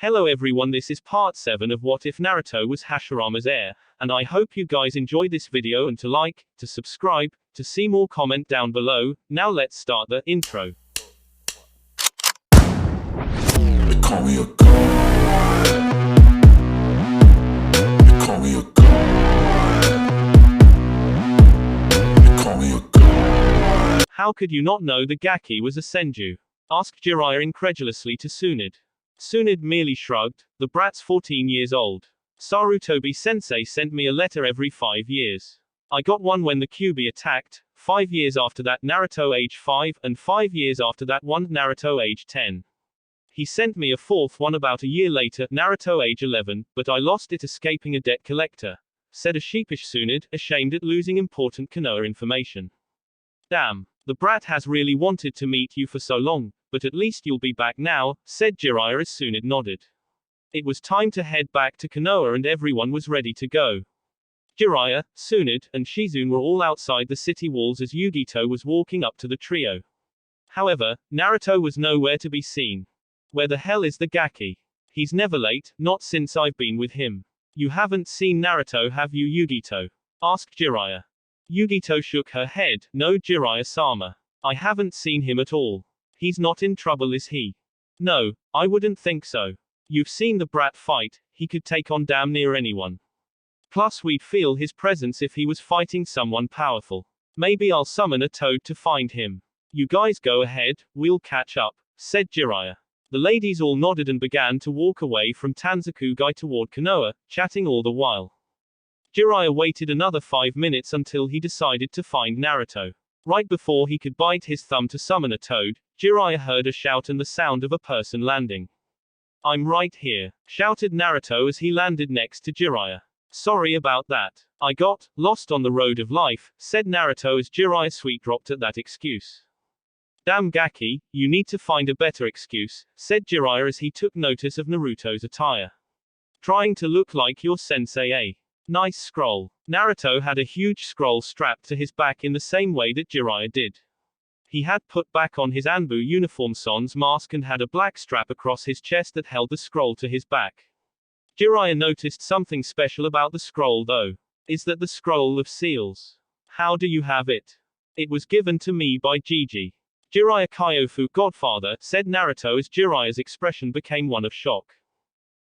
Hello everyone, this is part 7 of What If Naruto Was Hashirama's Heir, and I hope you guys enjoyed this video and to like, to subscribe, to see more comment down below. Now let's start the intro. They call me a god. They call me a god. They call me a god. How could you not know the Gaki was a senju? Asked Jiraiya incredulously to Tsunade. Tsunade merely shrugged. The brat's 14 years old. Sarutobi-sensei sent me a letter every 5 years. I got one when the Kyuubi attacked, 5 years after that Naruto age 5, and 5 years after that one Naruto age 10. He sent me a fourth one about a year later, Naruto age 11, but I lost it escaping a debt collector, said a sheepish Tsunade, ashamed at losing important Konoha information. Damn, the brat has really wanted to meet you for so long, but at least you'll be back now, said Jiraiya as Tsunade nodded. It was time to head back to Konoha and everyone was ready to go. Jiraiya, Tsunade, and Shizune were all outside the city walls as Yugito was walking up to the trio. However, Naruto was nowhere to be seen. Where the hell is the Gaki? He's never late, not since I've been with him. You haven't seen Naruto, have you, Yugito? Asked Jiraiya. Yugito shook her head. No, Jiraiya-sama. I haven't seen him at all. He's not in trouble, is he? No, I wouldn't think so. You've seen the brat fight, he could take on damn near anyone. Plus we'd feel his presence if he was fighting someone powerful. Maybe I'll summon a toad to find him. You guys go ahead, we'll catch up, said Jiraiya. The ladies all nodded and began to walk away from Tanzakugai toward Konoha, chatting all the while. Jiraiya waited another 5 minutes until he decided to find Naruto. Right before he could bite his thumb to summon a toad, Jiraiya heard a shout and the sound of a person landing. I'm right here, shouted Naruto as he landed next to Jiraiya. Sorry about that. I got lost on the road of life, said Naruto as Jiraiya sweet-dropped at that excuse. Damn Gaki, you need to find a better excuse, said Jiraiya as he took notice of Naruto's attire. Trying to look like your sensei, eh? Nice scroll. Naruto had a huge scroll strapped to his back in the same way that Jiraiya did. He had put back on his Anbu uniform Son's mask and had a black strap across his chest that held the scroll to his back. Jiraiya noticed something special about the scroll though. Is that the scroll of seals? How do you have it? It was given to me by Gigi. Jiraiya Kyofu, godfather, said Naruto as Jiraiya's expression became one of shock.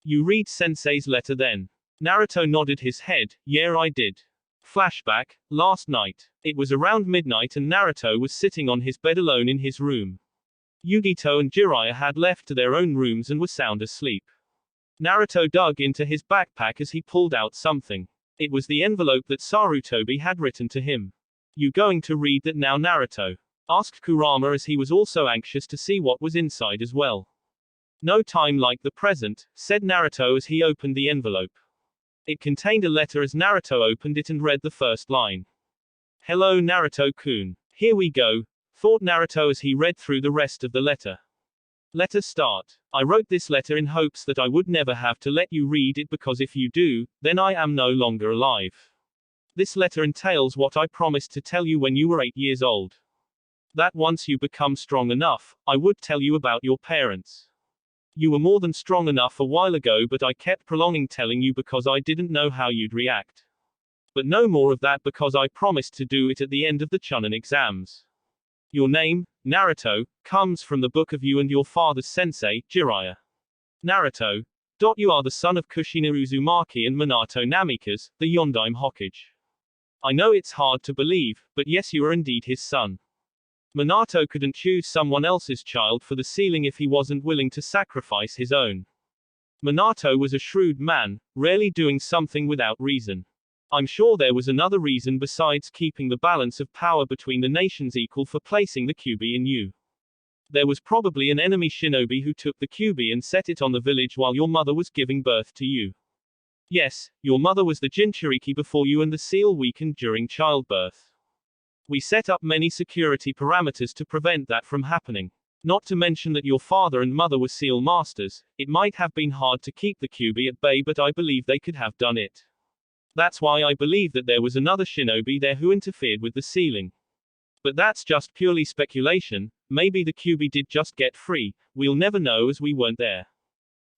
You read Sensei's letter then? Naruto nodded his head. Yeah, I did. Flashback, last night. It was around midnight and Naruto was sitting on his bed alone in his room. Yugito and Jiraiya had left to their own rooms and were sound asleep. Naruto dug into his backpack as he pulled out something. It was the envelope that Sarutobi had written to him. You going to read that now, Naruto? Asked Kurama as he was also anxious to see what was inside as well. No time like the present, said Naruto as he opened the envelope. It contained a letter as Naruto opened it and read the first line. Hello Naruto-kun. Here we go, thought Naruto as he read through the rest of the letter. Letter start. I wrote this letter in hopes that I would never have to let you read it because if you do, then I am no longer alive. This letter entails what I promised to tell you when you were 8 years old. That once you become strong enough, I would tell you about your parents. You were more than strong enough a while ago, but I kept prolonging telling you because I didn't know how you'd react. But no more of that because I promised to do it at the end of the Chunin exams. Your name, Naruto, comes from the book of you and your father's sensei, Jiraiya. Naruto. You are the son of Kushina Uzumaki and Minato Namikaze, the Yondaime Hokage. I know it's hard to believe, but yes, you are indeed his son. Minato couldn't choose someone else's child for the ceiling if he wasn't willing to sacrifice his own. Minato was a shrewd man, rarely doing something without reason. I'm sure there was another reason besides keeping the balance of power between the nations equal for placing the Kyuubi in you. There was probably an enemy shinobi who took the Kyuubi and set it on the village while your mother was giving birth to you. Yes, your mother was the Jinchuriki before you and the seal weakened during childbirth. We set up many security parameters to prevent that from happening. Not to mention that your father and mother were seal masters. It might have been hard to keep the Kyuubi at bay, but I believe they could have done it. That's why I believe that there was another shinobi there who interfered with the sealing. But that's just purely speculation. Maybe the Kyuubi did just get free. We'll never know as we weren't there.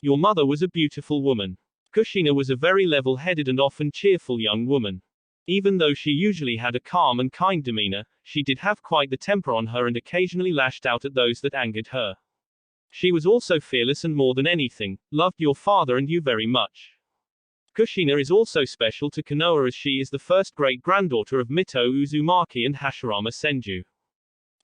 Your mother was a beautiful woman. Kushina was a very level-headed and often cheerful young woman. Even though she usually had a calm and kind demeanor, she did have quite the temper on her and occasionally lashed out at those that angered her. She was also fearless and more than anything, loved your father and you very much. Kushina is also special to Konoha as she is the first great-granddaughter of Mito Uzumaki and Hashirama Senju.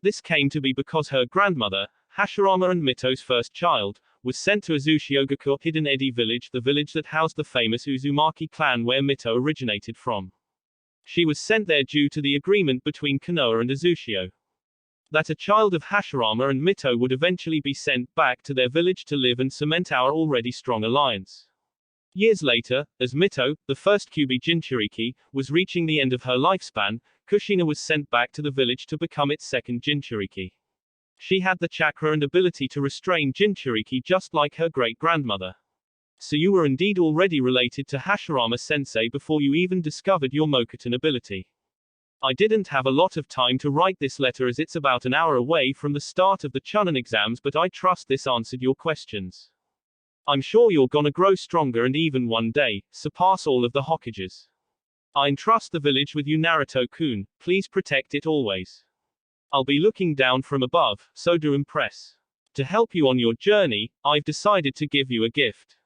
This came to be because her grandmother, Hashirama and Mito's first child, was sent to Azushiogaku Hidden Edi village, the village that housed the famous Uzumaki clan where Mito originated from. She was sent there due to the agreement between Konoha and Azushio that a child of Hashirama and Mito would eventually be sent back to their village to live and cement our already strong alliance. Years later, as Mito, the first Kyuubi Jinchuriki, was reaching the end of her lifespan, Kushina was sent back to the village to become its second Jinchuriki. She had the chakra and ability to restrain Jinchuriki just like her great-grandmother. So you were indeed already related to Hashirama-sensei before you even discovered your Mokuton ability. I didn't have a lot of time to write this letter as it's about an hour away from the start of the Chunin exams, but I trust this answered your questions. I'm sure you're gonna grow stronger and even one day, surpass all of the Hokages. I entrust the village with you, Naruto-kun, please protect it always. I'll be looking down from above, so do impress. To help you on your journey, I've decided to give you a gift.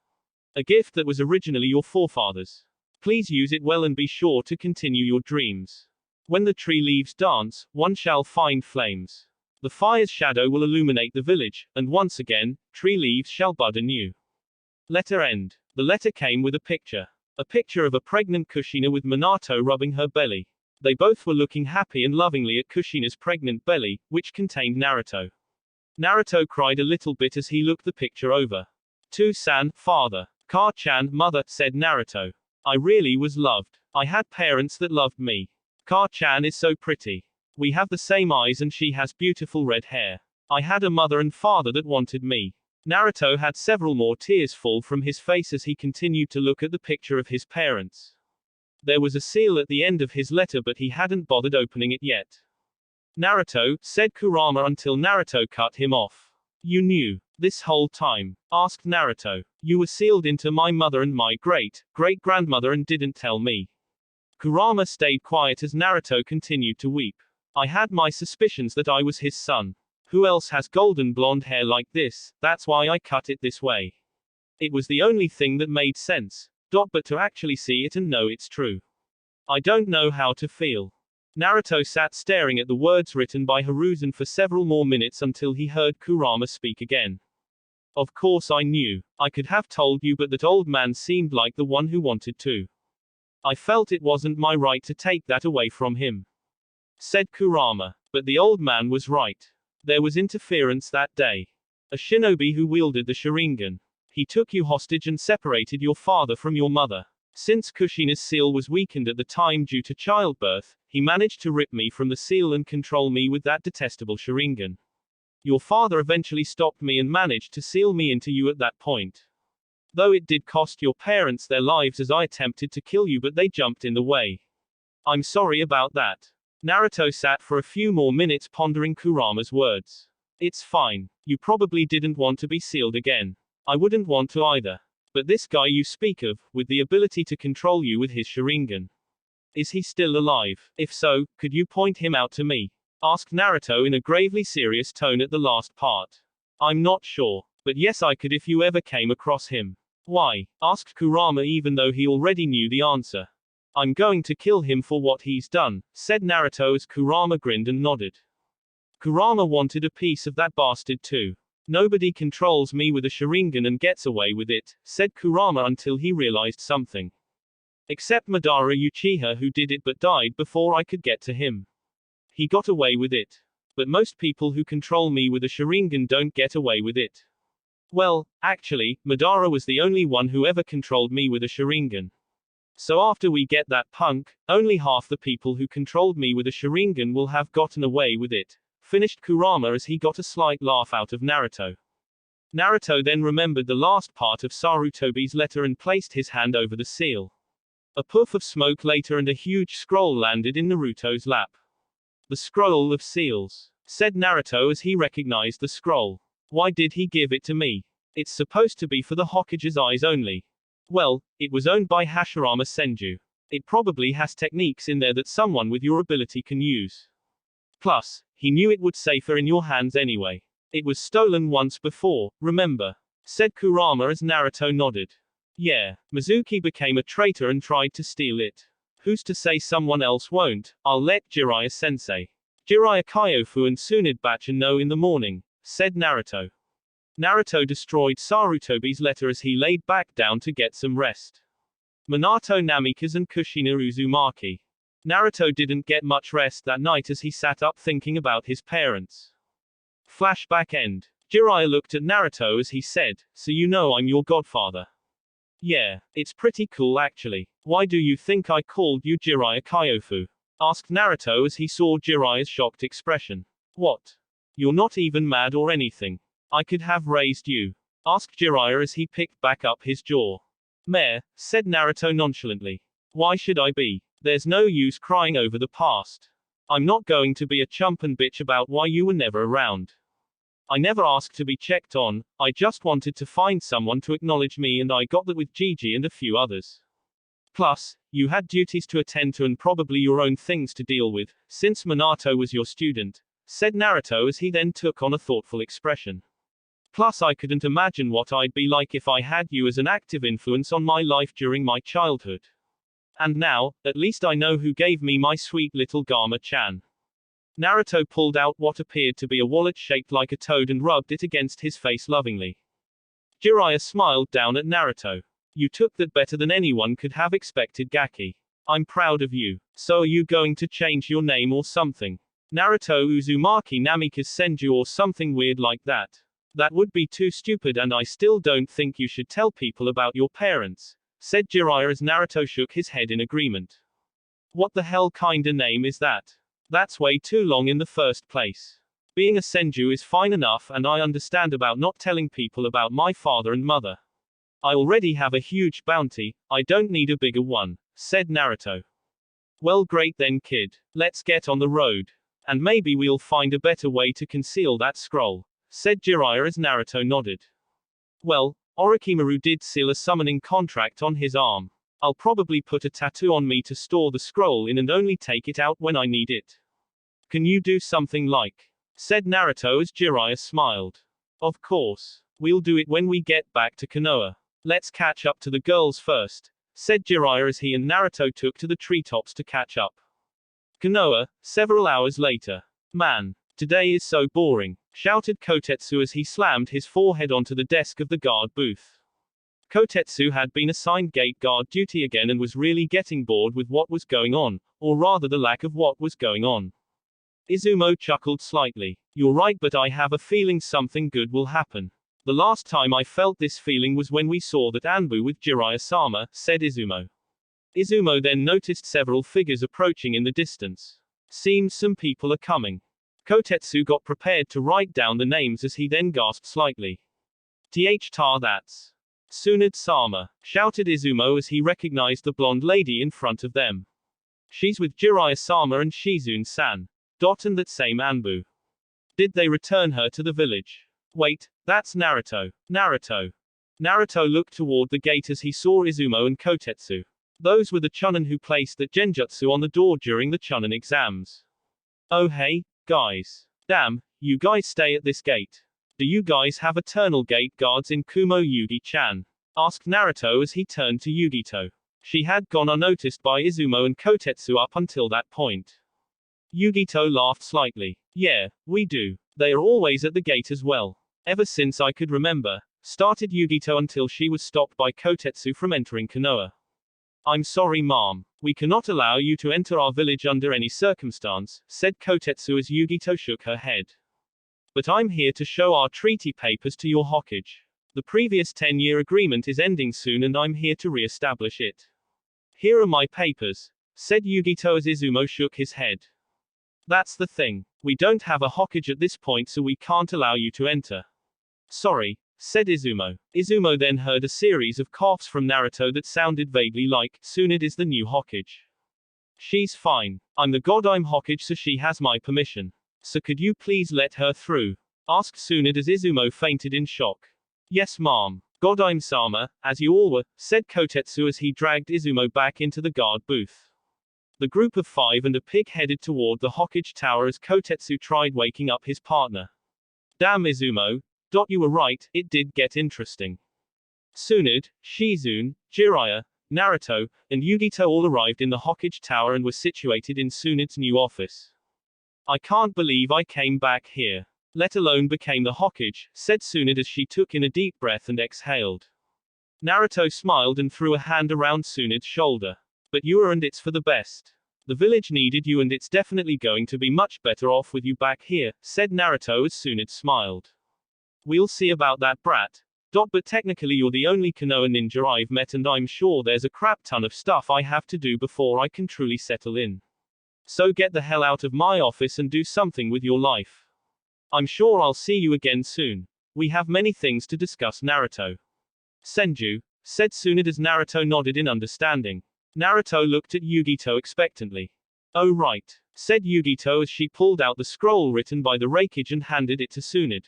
A gift that was originally your forefathers. Please use it well and be sure to continue your dreams. When the tree leaves dance, one shall find flames. The fire's shadow will illuminate the village, and once again, tree leaves shall bud anew. Letter end. The letter came with a picture. A picture of a pregnant Kushina with Minato rubbing her belly. They both were looking happy and lovingly at Kushina's pregnant belly, which contained Naruto. Naruto cried a little bit as he looked the picture over. To-san, father. Ka-chan, mother, said Naruto. I really was loved. I had parents that loved me. Ka-chan is so pretty. We have the same eyes and she has beautiful red hair. I had a mother and father that wanted me. Naruto had several more tears fall from his face as he continued to look at the picture of his parents. There was a seal at the end of his letter, but he hadn't bothered opening it yet. Naruto, said Kurama until Naruto cut him off. You knew this whole time? Asked Naruto. You were sealed into my mother and my great-grandmother and didn't tell me. Kurama stayed quiet as Naruto continued to weep. I had my suspicions that I was his son. Who else has golden blonde hair like this? That's why I cut it this way. It was the only thing that made sense. But to actually see it and know it's true. I don't know how to feel. Naruto sat staring at the words written by Hiruzen for several more minutes until he heard Kurama speak again. Of course I knew. I could have told you, but that old man seemed like the one who wanted to. I felt it wasn't my right to take that away from him. Said Kurama. But the old man was right. There was interference that day. A shinobi who wielded the Sharingan. He took you hostage and separated your father from your mother. Since Kushina's seal was weakened at the time due to childbirth, he managed to rip me from the seal and control me with that detestable Sharingan. Your father eventually stopped me and managed to seal me into you at that point. Though it did cost your parents their lives as I attempted to kill you, but they jumped in the way. I'm sorry about that. Naruto sat for a few more minutes pondering Kurama's words. It's fine. You probably didn't want to be sealed again. I wouldn't want to either. But this guy you speak of, with the ability to control you with his Sharingan. Is he still alive? If so, could you point him out to me? Asked Naruto in a gravely serious tone at the last part. I'm not sure. But yes, I could if you ever came across him. Why? Asked Kurama even though he already knew the answer. I'm going to kill him for what he's done, said Naruto as Kurama grinned and nodded. Kurama wanted a piece of that bastard too. Nobody controls me with a Sharingan and gets away with it, said Kurama until he realized something. Except Madara Uchiha, who did it but died before I could get to him. He got away with it. But most people who control me with a Sharingan don't get away with it. Well, actually, Madara was the only one who ever controlled me with a Sharingan. So after we get that punk, only half the people who controlled me with a Sharingan will have gotten away with it. Finished Kurama as he got a slight laugh out of Naruto. Naruto then remembered the last part of Sarutobi's letter and placed his hand over the seal. A puff of smoke later and a huge scroll landed in Naruto's lap. The scroll of seals, said Naruto as he recognized the scroll. Why did he give it to me? It's supposed to be for the Hokage's eyes only. Well, it was owned by Hashirama Senju. It probably has techniques in there that someone with your ability can use. Plus, he knew it would safer in your hands anyway. It was stolen once before, remember? Said Kurama as Naruto nodded. Yeah, Mizuki became a traitor and tried to steal it. Who's to say someone else won't? I'll let Jiraiya-sensei. Jiraiya Kyofu and Tsunade-bachan know in the morning, said Naruto. Naruto destroyed Sarutobi's letter as he laid back down to get some rest. Minato Namikaze and Kushina Uzumaki. Naruto didn't get much rest that night as he sat up thinking about his parents. Flashback end. Jiraiya looked at Naruto as he said, "So you know I'm your godfather." "Yeah, it's pretty cool actually. Why do you think I called you Jiraiya Kyofu?" asked Naruto as he saw Jiraiya's shocked expression. "What? You're not even mad or anything. I could have raised you?" asked Jiraiya as he picked back up his jaw. "Meh," said Naruto nonchalantly. "Why should I be? There's no use crying over the past. I'm not going to be a chump and bitch about why you were never around. I never asked to be checked on, I just wanted to find someone to acknowledge me and I got that with Gigi and a few others. Plus, you had duties to attend to and probably your own things to deal with, since Minato was your student," said Naruto as he then took on a thoughtful expression. "Plus I couldn't imagine what I'd be like if I had you as an active influence on my life during my childhood. And now, at least I know who gave me my sweet little Gama-chan." Naruto pulled out what appeared to be a wallet shaped like a toad and rubbed it against his face lovingly. Jiraiya smiled down at Naruto. "You took that better than anyone could have expected, Gaki. I'm proud of you. So are you going to change your name or something? Naruto Uzumaki Namikaze Senju or something weird like that? That would be too stupid and I still don't think you should tell people about your parents," said Jiraiya as Naruto shook his head in agreement. "What the hell kinda name is that? That's way too long in the first place. Being a Senju is fine enough and I understand about not telling people about my father and mother. I already have a huge bounty, I don't need a bigger one," said Naruto. "Well great then kid, let's get on the road. And maybe we'll find a better way to conceal that scroll," said Jiraiya as Naruto nodded. "Well, Orochimaru did seal a summoning contract on his arm. I'll probably put a tattoo on me to store the scroll in and only take it out when I need it. Can you do something like?" said Naruto as Jiraiya smiled. "Of course. We'll do it when we get back to Konoha. Let's catch up to the girls first," said Jiraiya as he and Naruto took to the treetops to catch up. Konoha, several hours later. "Man, today is so boring," shouted Kotetsu as he slammed his forehead onto the desk of the guard booth. Kotetsu had been assigned gate guard duty again and was really getting bored with what was going on, or rather the lack of what was going on. Izumo chuckled slightly. "You're right, but I have a feeling something good will happen. The last time I felt this feeling was when we saw that Anbu with Jiraiya-sama," said Izumo. Izumo then noticed several figures approaching in the distance. "Seems some people are coming." Kotetsu got prepared to write down the names as he then gasped slightly. That's Tsunade-sama," shouted Izumo as he recognized the blonde lady in front of them. "She's with Jiraiya-sama and Shizune-san. And that same Anbu. Did they return her to the village? Wait, that's Naruto. Naruto looked toward the gate as he saw Izumo and Kotetsu. Those were the Chunin who placed that genjutsu on the door during the Chunin exams. "Oh hey, guys. Damn, you guys stay at this gate. Do you guys have eternal gate guards in Kumo Yugi-chan?" asked Naruto as he turned to Yugito. She had gone unnoticed by Izumo and Kotetsu up until that point. Yugito laughed slightly. "Yeah, we do. They are always at the gate as well. Ever since I could remember," started Yugito until she was stopped by Kotetsu from entering Konoha. "I'm sorry, ma'am. We cannot allow you to enter our village under any circumstance," said Kotetsu as Yugito shook her head. "But I'm here to show our treaty papers to your Hokage. The previous 10-year agreement is ending soon and I'm here to re-establish it." "Here are my papers," said Yugito as Izumo shook his head. "That's the thing. We don't have a Hokage at this point so we can't allow you to enter." "Sorry," said Izumo. Izumo then heard a series of coughs from Naruto that sounded vaguely like, "Tsunade is the new Hokage. She's fine. I'm the god, I'm Hokage, so she has my permission. So could you please let her through?" asked Tsunade as Izumo fainted in shock. Yes, ma'am. God, I'm Sama, as you all were, said Kotetsu as he dragged Izumo back into the guard booth. The group of 5 and a pig headed toward the Hokage Tower as Kotetsu tried waking up his partner. Damn, Izumo. You were right, it did get interesting. Tsunade, Shizune, Jiraiya, Naruto, and Yugito all arrived in the Hokage Tower and were situated in Tsunade's new office. I can't believe I came back here. Let alone became the Hokage, said Tsunade as she took in a deep breath and exhaled. Naruto smiled and threw a hand around Tsunade's shoulder. But you are, and it's for the best. The village needed you and it's definitely going to be much better off with you back here, said Naruto as Tsunade smiled. We'll see about that, brat. But technically you're the only Konoha ninja I've met and I'm sure there's a crap ton of stuff I have to do before I can truly settle in. So get the hell out of my office and do something with your life. I'm sure I'll see you again soon. We have many things to discuss, Naruto. Senju, said Tsunade as Naruto nodded in understanding. Naruto looked at Yugito expectantly. Oh right, said Yugito as she pulled out the scroll written by the Raikage and handed it to Tsunade.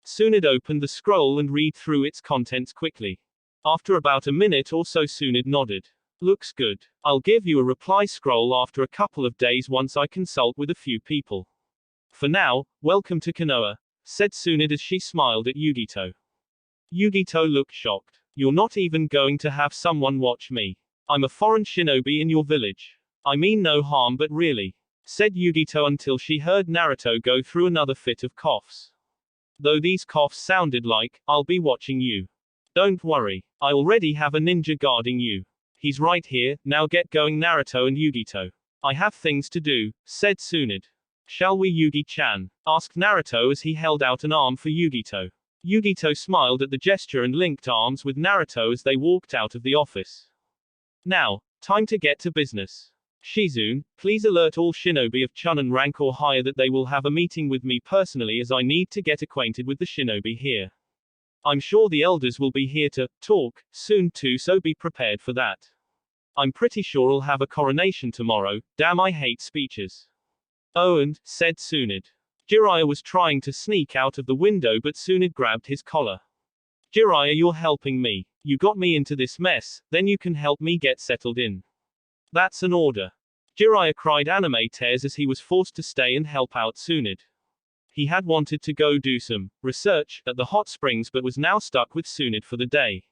Tsunade opened the scroll and read through its contents quickly. After about a minute or so Tsunade nodded. Looks good. I'll give you a reply scroll after a couple of days once I consult with a few people. For now, welcome to Konoha, said Tsunade as she smiled at Yugito. Yugito looked shocked. You're not even going to have someone watch me. I'm a foreign shinobi in your village. I mean no harm but really, said Yugito until she heard Naruto go through another fit of coughs. Though these coughs sounded like, I'll be watching you. Don't worry, I already have a ninja guarding you. He's right here, now get going Naruto and Yugito. I have things to do, said Tsunade. Shall we Yugi-chan? Asked Naruto as he held out an arm for Yugito. Yugito smiled at the gesture and linked arms with Naruto as they walked out of the office. Now, time to get to business. Shizune, please alert all shinobi of Chunin rank or higher that they will have a meeting with me personally as I need to get acquainted with the shinobi here. I'm sure the elders will be here to talk soon too, so be prepared for that. I'm pretty sure I'll have a coronation tomorrow. Damn, I hate speeches. Oh, and, said Tsunade. Jiraiya was trying to sneak out of the window but Tsunade grabbed his collar. Jiraiya, you're helping me. You got me into this mess, then you can help me get settled in. That's an order. Jiraiya cried anime tears as he was forced to stay and help out Tsunade. He had wanted to go do some research at the hot springs but was now stuck with Tsunade for the day.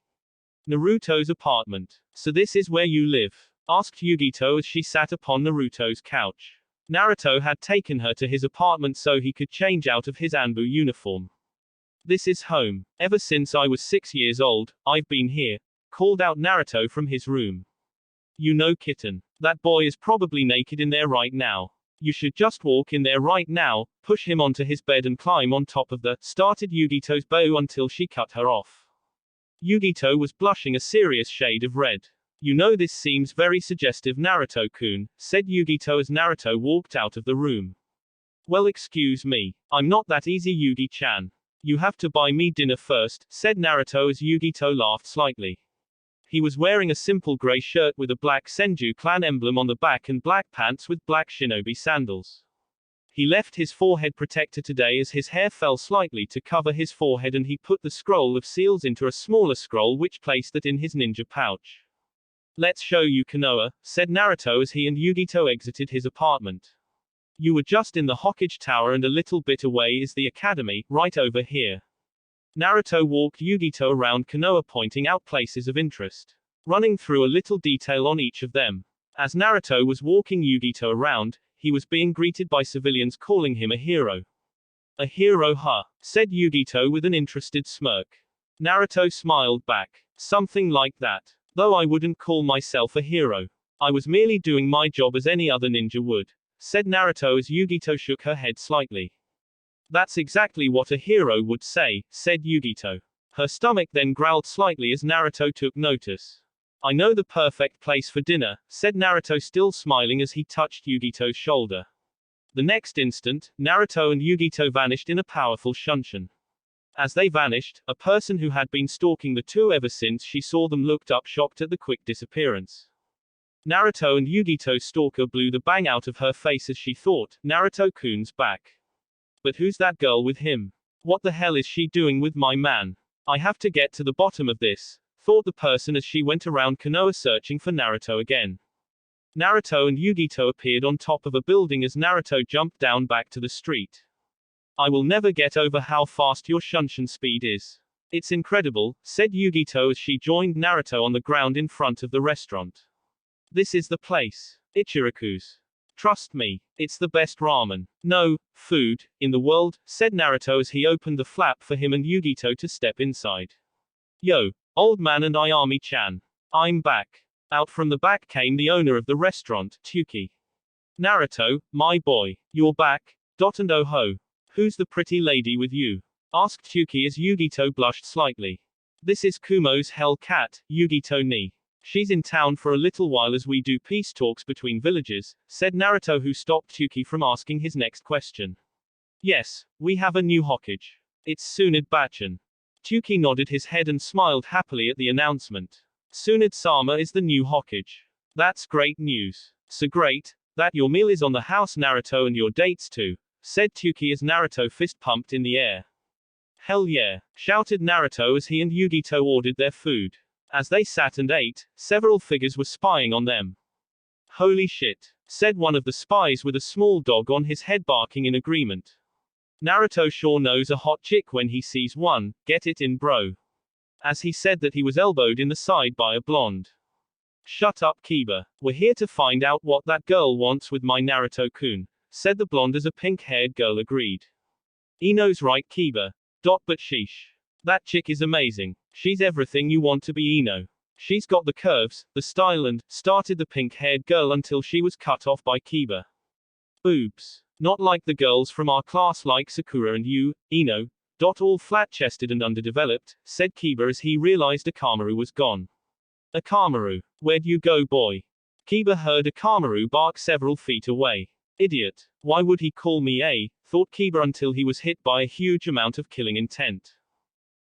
Naruto's apartment. So this is where you live? Asked Yugito as she sat upon Naruto's couch. Naruto had taken her to his apartment so he could change out of his Anbu uniform. This is home. Ever since I was 6 years old, I've been here, called out Naruto from his room. You know, kitten. That boy is probably naked in there right now. You should just walk in there right now, push him onto his bed and climb on top of the, started Yugito's bow until she cut her off. Yugito was blushing a serious shade of red. You know, this seems very suggestive, Naruto-kun, said Yugito as Naruto walked out of the room. Well, excuse me. I'm not that easy, Yugi-chan. You have to buy me dinner first, said Naruto as Yugito laughed slightly. He was wearing a simple gray shirt with a black Senju clan emblem on the back and black pants with black shinobi sandals. He left his forehead protector today as his hair fell slightly to cover his forehead and he put the scroll of seals into a smaller scroll which placed it in his ninja pouch. Let's show you Konoha, said Naruto as he and Yugito exited his apartment. You were just in the Hokage Tower and a little bit away is the academy, right over here. Naruto walked Yugito around Konoha pointing out places of interest, running through a little detail on each of them. As Naruto was walking Yugito around, he was being greeted by civilians calling him a hero. A hero, huh? Said Yugito with an interested smirk. Naruto smiled back. Something like that. Though I wouldn't call myself a hero. I was merely doing my job as any other ninja would, said Naruto as Yugito shook her head slightly. That's exactly what a hero would say, said Yugito. Her stomach then growled slightly as Naruto took notice. I know the perfect place for dinner, said Naruto still smiling as he touched Yugito's shoulder. The next instant, Naruto and Yugito vanished in a powerful shunshin. As they vanished, a person who had been stalking the two ever since she saw them looked up shocked at the quick disappearance. Naruto and Yugito's stalker blew the bang out of her face as she thought, Naruto-kun's back. But who's that girl with him? What the hell is she doing with my man? I have to get to the bottom of this, thought the person as she went around Konoha searching for Naruto again. Naruto and Yugito appeared on top of a building as Naruto jumped down back to the street. I will never get over how fast your Shunshin speed is. It's incredible, said Yugito as she joined Naruto on the ground in front of the restaurant. This is the place. Ichiraku's. Trust me, it's the best ramen. No, food, in the world, said Naruto as he opened the flap for him and Yugito to step inside. Yo, old man and Ayami-chan. I'm back. Out from the back came the owner of the restaurant, Tuki. Naruto, my boy. You're back. And oh ho. Who's the pretty lady with you? Asked Tuki as Yugito blushed slightly. This is Kumo's hell cat, Yugito ni. She's in town for a little while as we do peace talks between villages, said Naruto, who stopped Tuki from asking his next question. Yes, we have a new Hokage. It's Tsunade Bachan. Tuki nodded his head and smiled happily at the announcement. Tsunade-sama is the new Hokage. That's great news. So great, that your meal is on the house, Naruto, and your dates too, said Tuki as Naruto fist pumped in the air. Hell yeah, shouted Naruto as he and Yugito ordered their food. As they sat and ate, several figures were spying on them. Holy shit, said one of the spies with a small dog on his head barking in agreement. Naruto sure knows a hot chick when he sees one, get it in bro. As he said that he was elbowed in the side by a blonde. Shut up Kiba, we're here to find out what that girl wants with my Naruto-kun, said the blonde as a pink-haired girl agreed. Ino's right Kiba. But sheesh. That chick is amazing. She's everything you want to be Ino. She's got the curves, the style and, started the pink-haired girl until she was cut off by Kiba. Boobs. Not like the girls from our class like Sakura and you, Ino. All flat-chested and underdeveloped, said Kiba as he realized Akamaru was gone. Akamaru. Where'd you go boy? Kiba heard Akamaru bark several feet away. Idiot. Why would he call me a? Thought Kiba until he was hit by a huge amount of killing intent.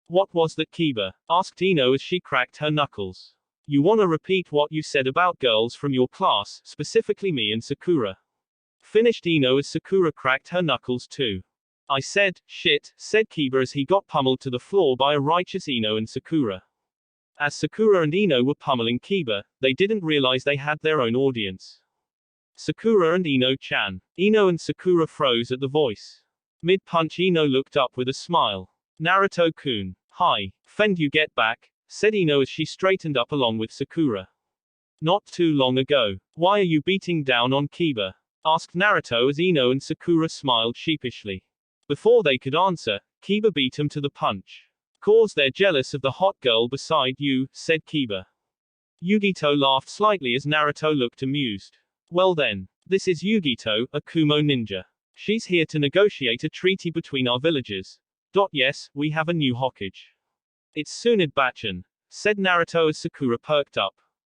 What was that Kiba? Asked Ino as she cracked her knuckles. You wanna repeat what you said about girls from your class, specifically me and Sakura? Finished Ino as Sakura cracked her knuckles too. I said, shit, said Kiba as he got pummeled to the floor by a righteous Ino and Sakura. As Sakura and Ino were pummeling Kiba, they didn't realize they had their own audience. Sakura and Ino-chan. Ino and Sakura froze at the voice. Mid-punch Ino looked up with a smile. Naruto-kun. Hi. Fend you get back, said Ino as she straightened up along with Sakura. Not too long ago. Why are you beating down on Kiba? Asked Naruto as Ino and Sakura smiled sheepishly. Before they could answer, Kiba beat him to the punch. Cause they're jealous of the hot girl beside you, said Kiba. Yugito laughed slightly as Naruto looked amused. Well then, this is Yugito, a Kumo ninja. She's here to negotiate a treaty between our villages. Yes, we have a new Hokage. It's Tsunade Bachan, said Naruto as Sakura perked up.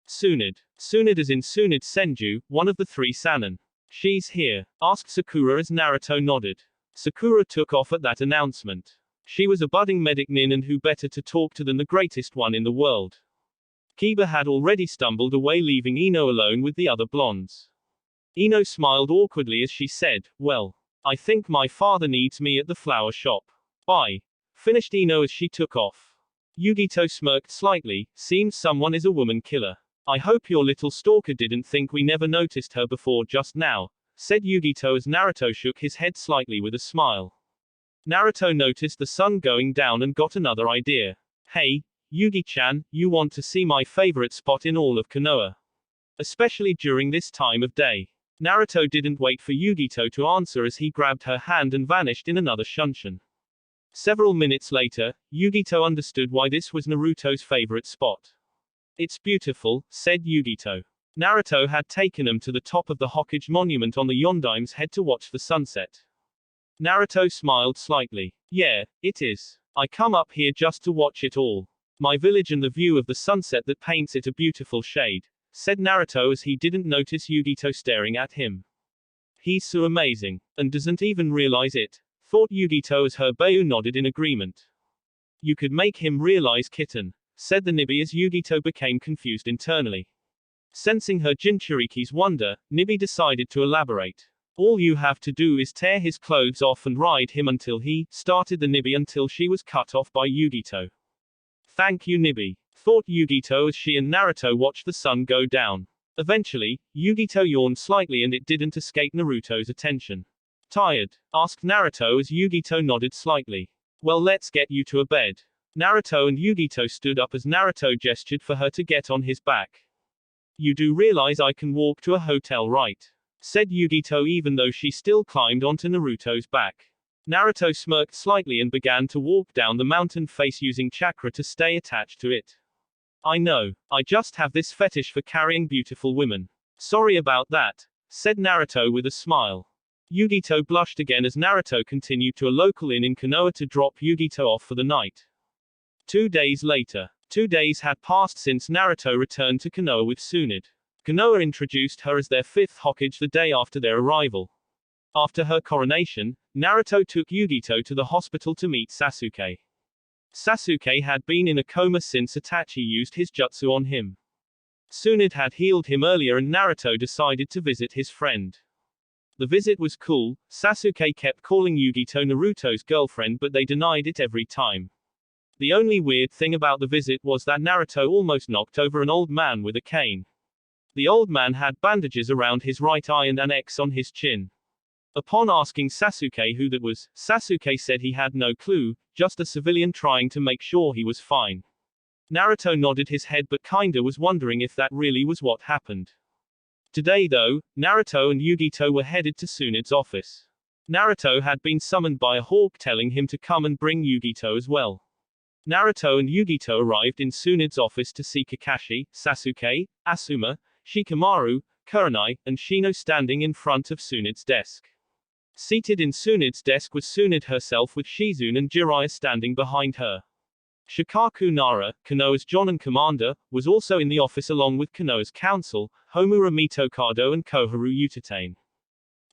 Tsunade. Tsunade as in Tsunade Senju, one of the three Sannin. She's here, asked Sakura as Naruto nodded. Sakura took off at that announcement. She was a budding medic nin and who better to talk to than the greatest one in the world. Kiba had already stumbled away leaving Ino alone with the other blondes. Ino smiled awkwardly as she said, well, I think my father needs me at the flower shop. Bye. Finished Ino as she took off. Yugito smirked slightly, seems someone is a woman killer. I hope your little stalker didn't think we never noticed her before just now, said Yugito as Naruto shook his head slightly with a smile. Naruto noticed the sun going down and got another idea. Hey, Yugi-chan, you want to see my favorite spot in all of Konoha? Especially during this time of day. Naruto didn't wait for Yugito to answer as he grabbed her hand and vanished in another Shunshin. Several minutes later, Yugito understood why this was Naruto's favorite spot. It's beautiful, said Yugito. Naruto had taken him to the top of the Hokage monument on the Yondime's head to watch the sunset. Naruto smiled slightly. Yeah, it is. I come up here just to watch it all. My village and the view of the sunset that paints it a beautiful shade, said Naruto as he didn't notice Yugito staring at him. He's so amazing, and doesn't even realize it, thought Yugito as her Bayu nodded in agreement. You could make him realize kitten, said the Nibi as Yugito became confused internally. Sensing her Jinchuriki's wonder, Nibi decided to elaborate. All you have to do is tear his clothes off and ride him until he started the Nibi until she was cut off by Yugito. Thank you Nibi, thought Yugito as she and Naruto watched the sun go down. Eventually, Yugito yawned slightly and it didn't escape Naruto's attention. Tired? Asked Naruto as Yugito nodded slightly. Well, let's get you to a bed. Naruto and Yugito stood up as Naruto gestured for her to get on his back. You do realize I can walk to a hotel, right? Said Yugito even though she still climbed onto Naruto's back. Naruto smirked slightly and began to walk down the mountain face using chakra to stay attached to it. I know. I just have this fetish for carrying beautiful women. Sorry about that, said Naruto with a smile. Yugito blushed again as Naruto continued to a local inn in Konoha to drop Yugito off for the night. 2 days later. 2 days had passed since Naruto returned to Konoha with Tsunade. Konoha introduced her as their 5th Hokage the day after their arrival. After her coronation, Naruto took Yugito to the hospital to meet Sasuke. Sasuke had been in a coma since Itachi used his jutsu on him. Tsunade had healed him earlier and Naruto decided to visit his friend. The visit was cool. Sasuke kept calling Yugito Naruto's girlfriend but they denied it every time. The only weird thing about the visit was that Naruto almost knocked over an old man with a cane. The old man had bandages around his right eye and an X on his chin. Upon asking Sasuke who that was, Sasuke said he had no clue, just a civilian trying to make sure he was fine. Naruto nodded his head but kinda was wondering if that really was what happened. Today though, Naruto and Yugito were headed to Tsunade's office. Naruto had been summoned by a hawk telling him to come and bring Yugito as well. Naruto and Yugito arrived in Tsunade's office to see Kakashi, Sasuke, Asuma, Shikamaru, Kurenai, and Shino standing in front of Tsunade's desk. Seated in Tsunade's desk was Tsunade herself with Shizune and Jiraiya standing behind her. Shikaku Nara, Konoha's Jonin commander, was also in the office along with Konoha's council, Homura Mitokado and Koharu Utatane.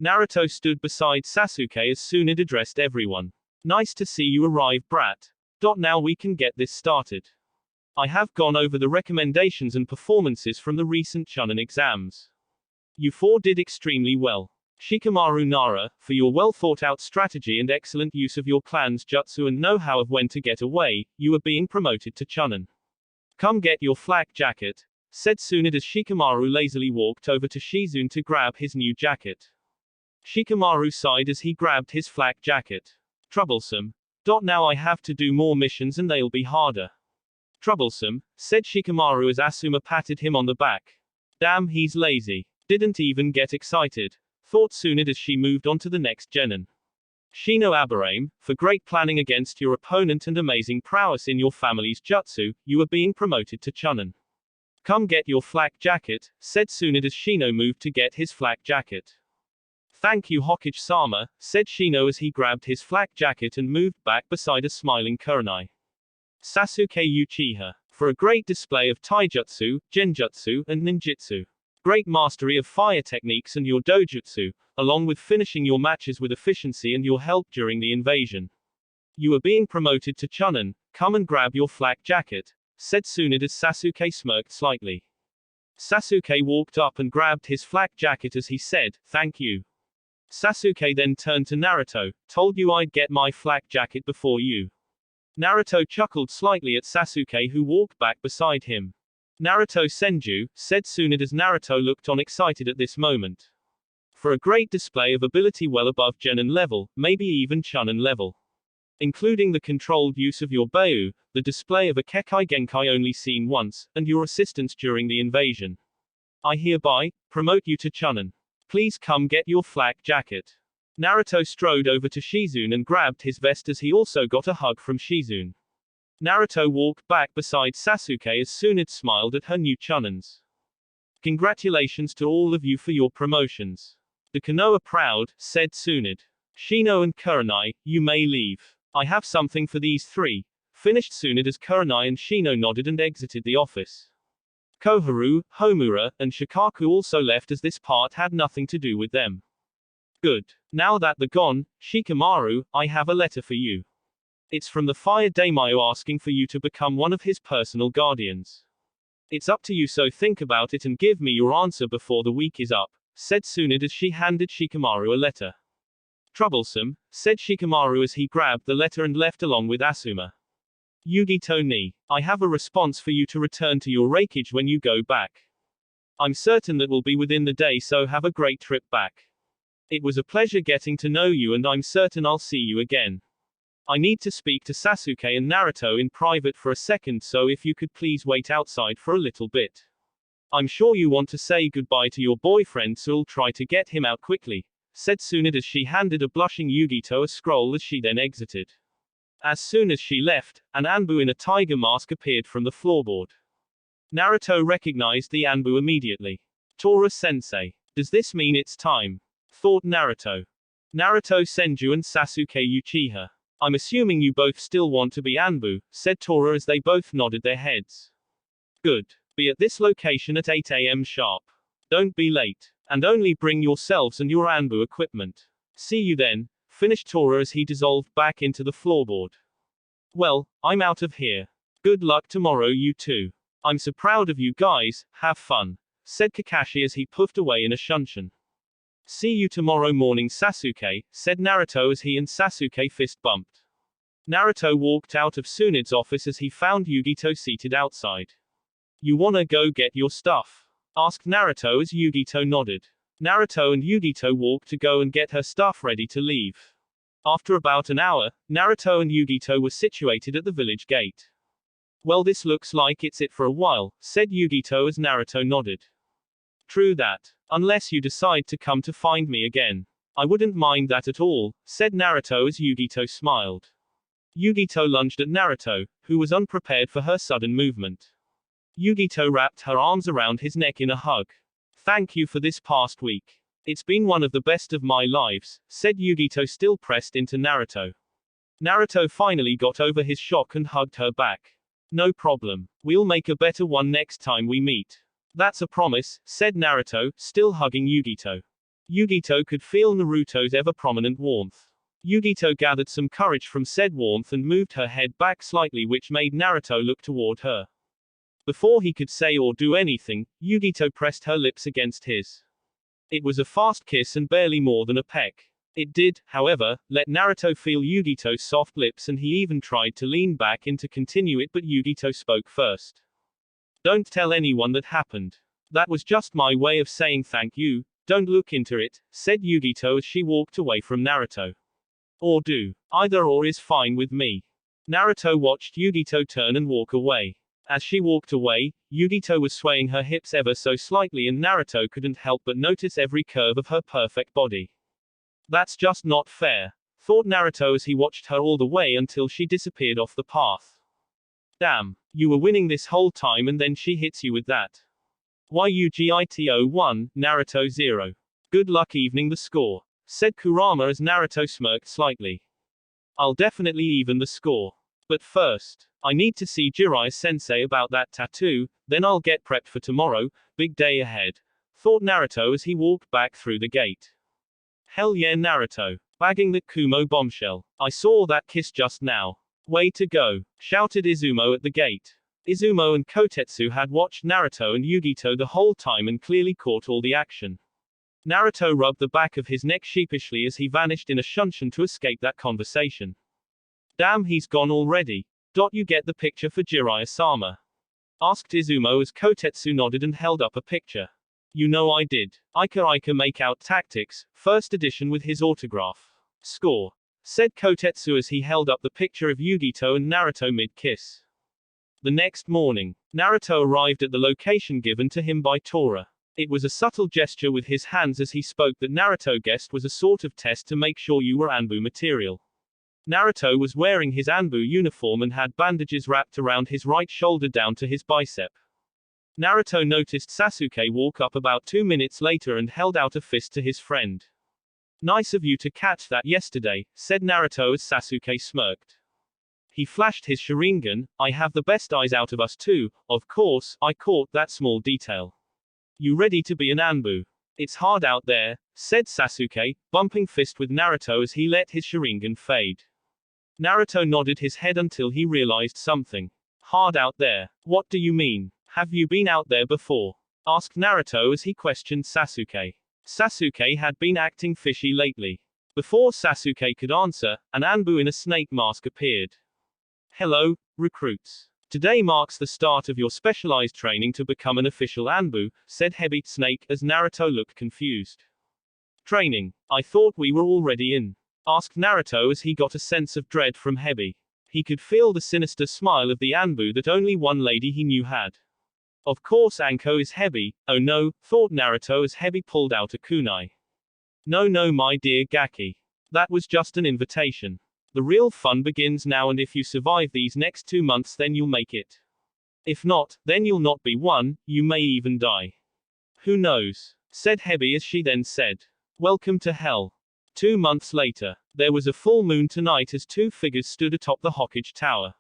Naruto stood beside Sasuke as Tsunade addressed everyone. Nice to see you arrive, brat. Now we can get this started. I have gone over the recommendations and performances from the recent Chunin exams. You 4 did extremely well. Shikamaru Nara, for your well-thought-out strategy and excellent use of your clan's jutsu and know-how of when to get away, you are being promoted to Chunin. Come get your flak jacket, said Tsunade as Shikamaru lazily walked over to Shizune to grab his new jacket. Shikamaru sighed as he grabbed his flak jacket. Troublesome. Now I have to do more missions and they'll be harder. Troublesome, said Shikamaru as Asuma patted him on the back. Damn, he's lazy. Didn't even get excited, thought Tsunade as she moved on to the next genin. Shino Aburame, for great planning against your opponent and amazing prowess in your family's jutsu, you are being promoted to Chunin. Come get your flak jacket, said Tsunade as Shino moved to get his flak jacket. Thank you Hokage-sama, said Shino as he grabbed his flak jacket and moved back beside a smiling Kurenai. Sasuke Uchiha, for a great display of taijutsu, genjutsu, and ninjutsu. Great mastery of fire techniques and your dojutsu, along with finishing your matches with efficiency and your help during the invasion. You are being promoted to Chunin, come and grab your flak jacket, said Tsunade as Sasuke smirked slightly. Sasuke walked up and grabbed his flak jacket as he said, thank you. Sasuke then turned to Naruto, told you I'd get my flak jacket before you. Naruto chuckled slightly at Sasuke who walked back beside him. Naruto Senju, said Tsunade as Naruto looked on excited at this moment. For a great display of ability well above Genin level, maybe even Chunin level. Including the controlled use of your Beiyu, the display of a Kekai Genkai only seen once, and your assistance during the invasion. I hereby promote you to Chunin. Please come get your flak jacket. Naruto strode over to Shizune and grabbed his vest as he also got a hug from Shizune. Naruto walked back beside Sasuke as Tsunade smiled at her new Chunins. Congratulations to all of you for your promotions. The Konoha proud, said Tsunade. Shino and Kurenai, you may leave. I have something for these 3. Finished Tsunade as Kurenai and Shino nodded and exited the office. Koharu, Homura, and Shikaku also left as this part had nothing to do with them. Good. Now that they're gone, Shikamaru, I have a letter for you. It's from the Fire Daimyo asking for you to become one of his personal guardians. It's up to you, so think about it and give me your answer before the week is up, said Tsunade as she handed Shikamaru a letter. Troublesome, said Shikamaru as he grabbed the letter and left along with Asuma. Yugito ni. I have a response for you to return to your rakeage when you go back. I'm certain that will be within the day, so have a great trip back. It was a pleasure getting to know you, and I'm certain I'll see you again. I need to speak to Sasuke and Naruto in private for a second, so if you could please wait outside for a little bit. I'm sure you want to say goodbye to your boyfriend, so I'll try to get him out quickly, said Tsunade as she handed a blushing Yugito a scroll as she then exited. As soon as she left, an Anbu in a tiger mask appeared from the floorboard. Naruto recognized the Anbu immediately. Tora-sensei. Does this mean it's time? Thought Naruto. Naruto Senju and Sasuke Uchiha. I'm assuming you both still want to be Anbu, said Tora as they both nodded their heads. Good. Be at this location at 8 a.m. sharp. Don't be late. And only bring yourselves and your Anbu equipment. See you then, finished Tora as he dissolved back into the floorboard. Well, I'm out of here. Good luck tomorrow, you two. I'm so proud of you guys, have fun, said Kakashi as he puffed away in a shunshin. See you tomorrow morning, Sasuke, said Naruto as he and Sasuke fist bumped. Naruto walked out of Tsunade's office as he found Yugito seated outside. You wanna go get your stuff? Asked Naruto as Yugito nodded. Naruto and Yugito walked to go and get her stuff ready to leave. After about an hour, Naruto and Yugito were situated at the village gate. Well, this looks like it's it for a while, said Yugito as Naruto nodded. True that. Unless you decide to come to find me again. I wouldn't mind that at all, said Naruto as Yugito smiled. Yugito lunged at Naruto, who was unprepared for her sudden movement. Yugito wrapped her arms around his neck in a hug. Thank you for this past week. It's been one of the best of my lives, said Yugito, still pressed into Naruto. Naruto finally got over his shock and hugged her back. No problem. We'll make a better one next time we meet. That's a promise, said Naruto, still hugging Yugito. Yugito could feel Naruto's ever-prominent warmth. Yugito gathered some courage from said warmth and moved her head back slightly, which made Naruto look toward her. Before he could say or do anything, Yugito pressed her lips against his. It was a fast kiss and barely more than a peck. It did, however, let Naruto feel Yugito's soft lips, and he even tried to lean back in to continue it, but Yugito spoke first. Don't tell anyone that happened. That was just my way of saying thank you, don't look into it, said Yugito as she walked away from Naruto. Or do. Either or is fine with me. Naruto watched Yugito turn and walk away. As she walked away, Yugito was swaying her hips ever so slightly, and Naruto couldn't help but notice every curve of her perfect body. That's just not fair, thought Naruto as he watched her all the way until she disappeared off the path. Damn, you were winning this whole time and then she hits you with that. Yugito 1, Naruto 0. Good luck evening the score, said Kurama as Naruto smirked slightly. I'll definitely even the score. But first, I need to see Jiraiya-sensei about that tattoo, then I'll get prepped for tomorrow, big day ahead, thought Naruto as he walked back through the gate. Hell yeah, Naruto. Bagging that Kumo bombshell. I saw that kiss just now. Way to go, shouted Izumo at the gate. Izumo and Kotetsu had watched Naruto and Yugito the whole time and clearly caught all the action. Naruto rubbed the back of his neck sheepishly as he vanished in a shunshin to escape that conversation. Damn, he's gone already. You get the picture for Jiraiya-sama? Asked Izumo as Kotetsu nodded and held up a picture. You know I did. Ika Make Out Tactics, first edition with his autograph. Score. Said Kotetsu as he held up the picture of Yugito and Naruto mid-kiss. The next morning, Naruto arrived at the location given to him by Tora. It was a subtle gesture with his hands as he spoke that Naruto guessed was a sort of test to make sure you were Anbu material. Naruto was wearing his Anbu uniform and had bandages wrapped around his right shoulder down to his bicep. Naruto noticed Sasuke walk up about 2 minutes later and held out a fist to his friend. Nice of you to catch that yesterday, said Naruto as Sasuke smirked. He flashed his Sharingan. I have the best eyes out of us two, of course, I caught that small detail. You ready to be an Anbu? It's hard out there, said Sasuke, bumping fist with Naruto as he let his Sharingan fade. Naruto nodded his head until he realized something. Hard out there? What do you mean? Have you been out there before? Asked Naruto as he questioned Sasuke. Sasuke had been acting fishy lately. Before Sasuke could answer, an Anbu in a snake mask appeared. Hello, recruits. Today marks the start of your specialized training to become an official Anbu, said Heavy Snake as Naruto looked confused. Training? I thought we were already in. Asked Naruto as he got a sense of dread from Heavy. He could feel the sinister smile of the Anbu that only one lady he knew had. Of course Anko is Heavy. Oh no, thought Naruto as Heavy pulled out a kunai. No, my dear Gaki. That was just an invitation. The real fun begins now, and if you survive these next 2 months then you'll make it. If not, then you'll not be one, you may even die. Who knows? Said Heavy as she then said, welcome to hell. 2 months later, there was a full moon tonight as two figures stood atop the Hokage Tower.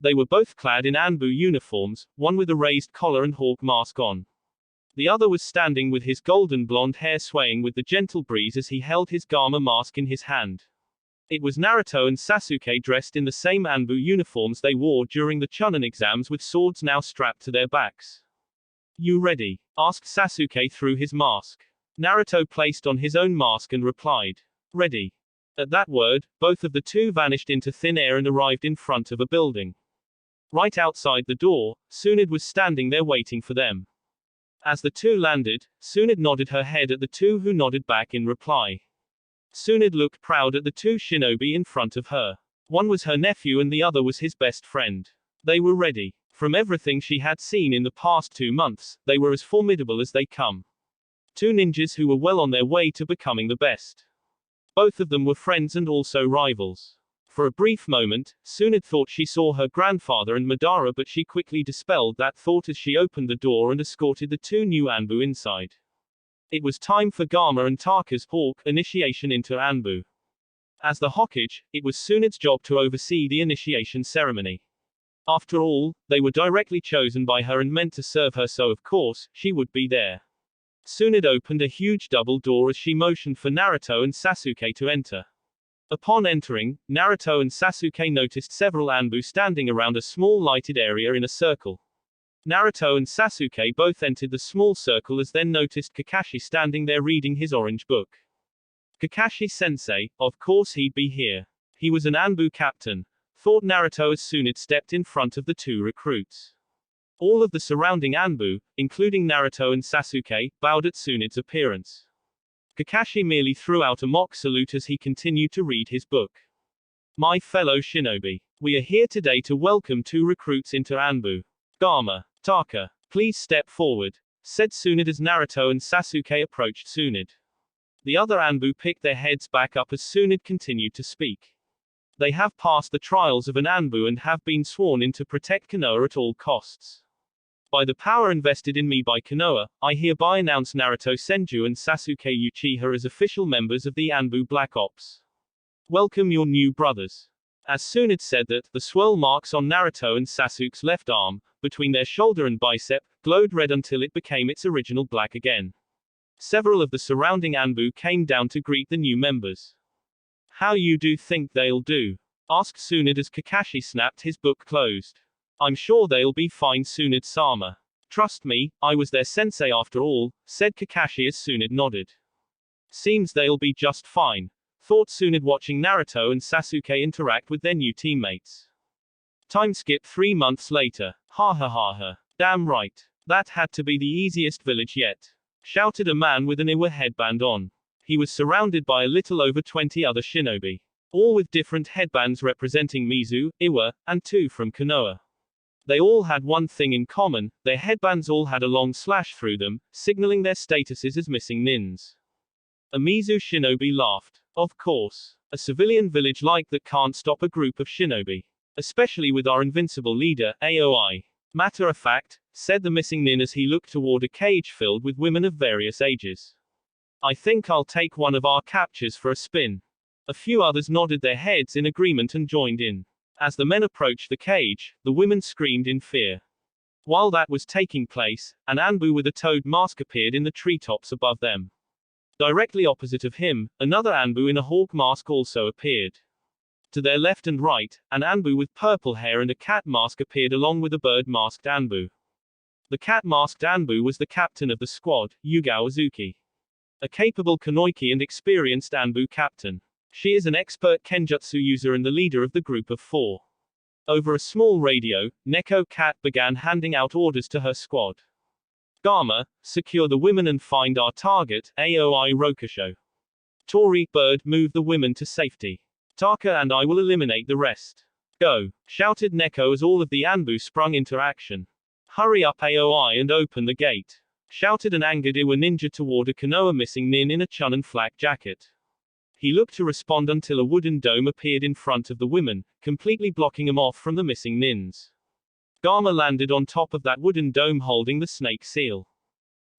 They were both clad in Anbu uniforms, one with a raised collar and hawk mask on. The other was standing with his golden blonde hair swaying with the gentle breeze as he held his Gama mask in his hand. It was Naruto and Sasuke dressed in the same Anbu uniforms they wore during the Chunin exams, with swords now strapped to their backs. You ready? Asked Sasuke through his mask. Naruto placed on his own mask and replied, ready. At that word, both of the two vanished into thin air and arrived in front of a building. Right outside the door, Tsunade was standing there waiting for them. As the two landed, Tsunade nodded her head at the two, who nodded back in reply. Tsunade looked proud at the two shinobi in front of her. One was her nephew and the other was his best friend. They were ready. From everything she had seen in the past 2 months, they were as formidable as they come. Two ninjas who were well on their way to becoming the best. Both of them were friends and also rivals. For a brief moment, Tsunade thought she saw her grandfather and Madara, but she quickly dispelled that thought as she opened the door and escorted the two new Anbu inside. It was time for Gama and Taka's Hawk initiation into Anbu. As the Hokage, it was Tsunade's job to oversee the initiation ceremony. After all, they were directly chosen by her and meant to serve her, so of course, she would be there. Tsunade opened a huge double door as she motioned for Naruto and Sasuke to enter. Upon entering, Naruto and Sasuke noticed several Anbu standing around a small lighted area in a circle. Naruto and Sasuke both entered the small circle as then noticed Kakashi standing there reading his orange book. Kakashi-sensei, of course he'd be here. He was an Anbu captain, thought Naruto as Tsunade stepped in front of the two recruits. All of the surrounding Anbu, including Naruto and Sasuke, bowed at Tsunade's appearance. Kakashi merely threw out a mock salute as he continued to read his book. My fellow shinobi, we are here today to welcome two recruits into Anbu. Gama, Taka, please step forward, said Tsunade as Naruto and Sasuke approached Tsunade. The other Anbu picked their heads back up as Tsunade continued to speak. They have passed the trials of an Anbu and have been sworn in to protect Konoha at all costs. By the power invested in me by Konoha, I hereby announce Naruto Senju and Sasuke Uchiha as official members of the Anbu Black Ops. Welcome your new brothers. As Tsunade said that, the swirl marks on Naruto and Sasuke's left arm, between their shoulder and bicep, glowed red until it became its original black again. Several of the surrounding Anbu came down to greet the new members. How you do think they'll do? Asked Tsunade as Kakashi snapped his book closed. I'm sure they'll be fine, Tsunade-sama. Trust me, I was their sensei after all, said Kakashi as Tsunade nodded. Seems they'll be just fine, thought Tsunade watching Naruto and Sasuke interact with their new teammates. Time skip 3 months later. Ha ha ha ha. Damn right. That had to be the easiest village yet. Shouted a man with an Iwa headband on. He was surrounded by a little over 20 other shinobi. All with different headbands representing Mizu, Iwa, and 2 from Konoha. They all had one thing in common, their headbands all had a long slash through them, signaling their statuses as missing nins. A Mizu shinobi laughed. Of course. A civilian village like that can't stop a group of shinobi. Especially with our invincible leader, Aoi. Matter of fact, said the missing nin as he looked toward a cage filled with women of various ages. I think I'll take one of our captures for a spin. A few others nodded their heads in agreement and joined in. As the men approached the cage, the women screamed in fear. While that was taking place, an Anbu with a toad mask appeared in the treetops above them. Directly opposite of him, another Anbu in a hawk mask also appeared. To their left and right, an Anbu with purple hair and a cat mask appeared along with a bird-masked Anbu. The cat-masked Anbu was the captain of the squad, Yugao Azuki. A capable Kunoichi and experienced Anbu captain. She is an expert Kenjutsu user and the leader of the group of 4. Over a small radio, Neko Cat began handing out orders to her squad. Gamma, secure the women and find our target, Aoi Rokusho. Tori, Bird, move the women to safety. Taka and I will eliminate the rest. Go, shouted Neko as all of the Anbu sprung into action. Hurry up Aoi and open the gate, shouted an angered Iwa ninja toward a Konoha missing nin in a Chunin flak jacket. He looked to respond until a wooden dome appeared in front of the women, completely blocking him off from the missing nins. Gamma landed on top of that wooden dome holding the snake seal.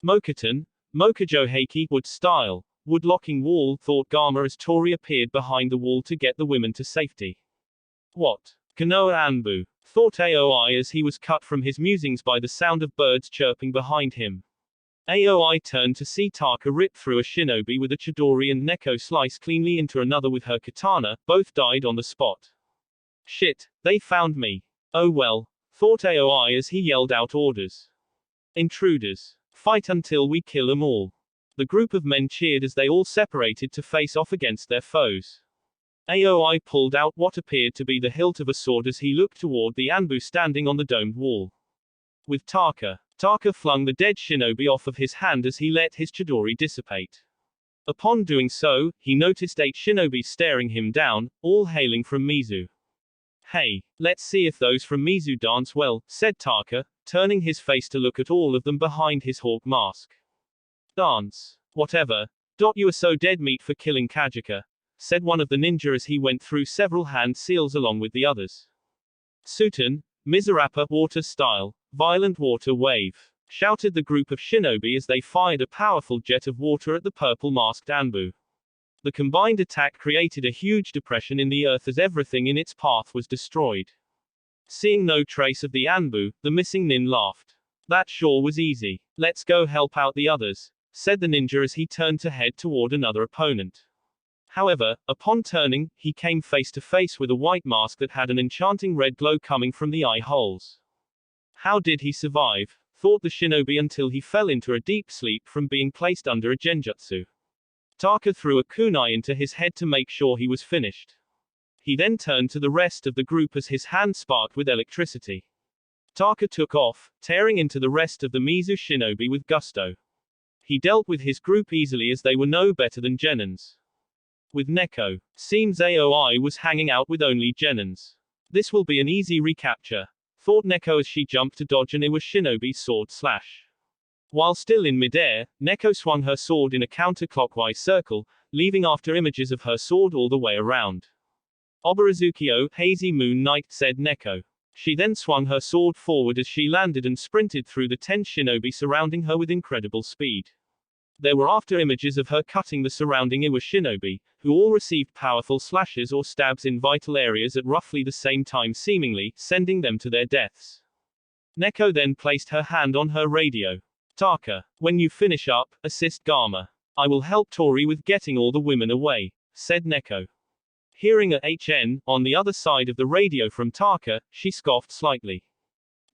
Mokuton, Mokujo Heiki, wood style, wood locking wall, thought Gamma as Tori appeared behind the wall to get the women to safety. What? Konoha Anbu, thought Aoi as he was cut from his musings by the sound of birds chirping behind him. Aoi turned to see Taka rip through a shinobi with a chidori and Neko slice cleanly into another with her katana, both died on the spot. Shit, they found me. Oh well, thought Aoi as he yelled out orders. Intruders. Fight until we kill them all. The group of men cheered as they all separated to face off against their foes. Aoi pulled out what appeared to be the hilt of a sword as he looked toward the Anbu standing on the domed wall. With Taka flung the dead shinobi off of his hand as he let his chidori dissipate. Upon doing so, he noticed 8 shinobi staring him down, all hailing from Mizu. Hey, let's see if those from Mizu dance well, said Taka, turning his face to look at all of them behind his hawk mask. Dance. Whatever. You are so dead meat for killing Kajika, said one of the ninja as he went through several hand seals along with the others. Sutan, Mizurapa, water style, violent water wave, shouted the group of shinobi as they fired a powerful jet of water at the purple-masked Anbu. The combined attack created a huge depression in the earth as everything in its path was destroyed. Seeing no trace of the Anbu, the missing nin laughed. That sure was easy. Let's go help out the others, said the ninja as he turned to head toward another opponent. However, upon turning, he came face to face with a white mask that had an enchanting red glow coming from the eye holes. How did he survive? Thought the shinobi until he fell into a deep sleep from being placed under a genjutsu. Taka threw a kunai into his head to make sure he was finished. He then turned to the rest of the group as his hand sparked with electricity. Taka took off, tearing into the rest of the Mizu shinobi with gusto. He dealt with his group easily as they were no better than genins. With Neko, seems Aoi was hanging out with only genins. This will be an easy recapture, thought Neko as she jumped to dodge an Iwa shinobi's sword slash. While still in midair, Neko swung her sword in a counterclockwise circle, leaving after images of her sword all the way around. Obarazukio, hazy moon night, said Neko. She then swung her sword forward as she landed and sprinted through the 10 shinobi surrounding her with incredible speed. There were after images of her cutting the surrounding Iwa shinobi, who all received powerful slashes or stabs in vital areas at roughly the same time seemingly, sending them to their deaths. Neko then placed her hand on her radio. Taka, when you finish up, assist Gamma. I will help Tori with getting all the women away, said Neko. Hearing a HN on the other side of the radio from Taka, she scoffed slightly.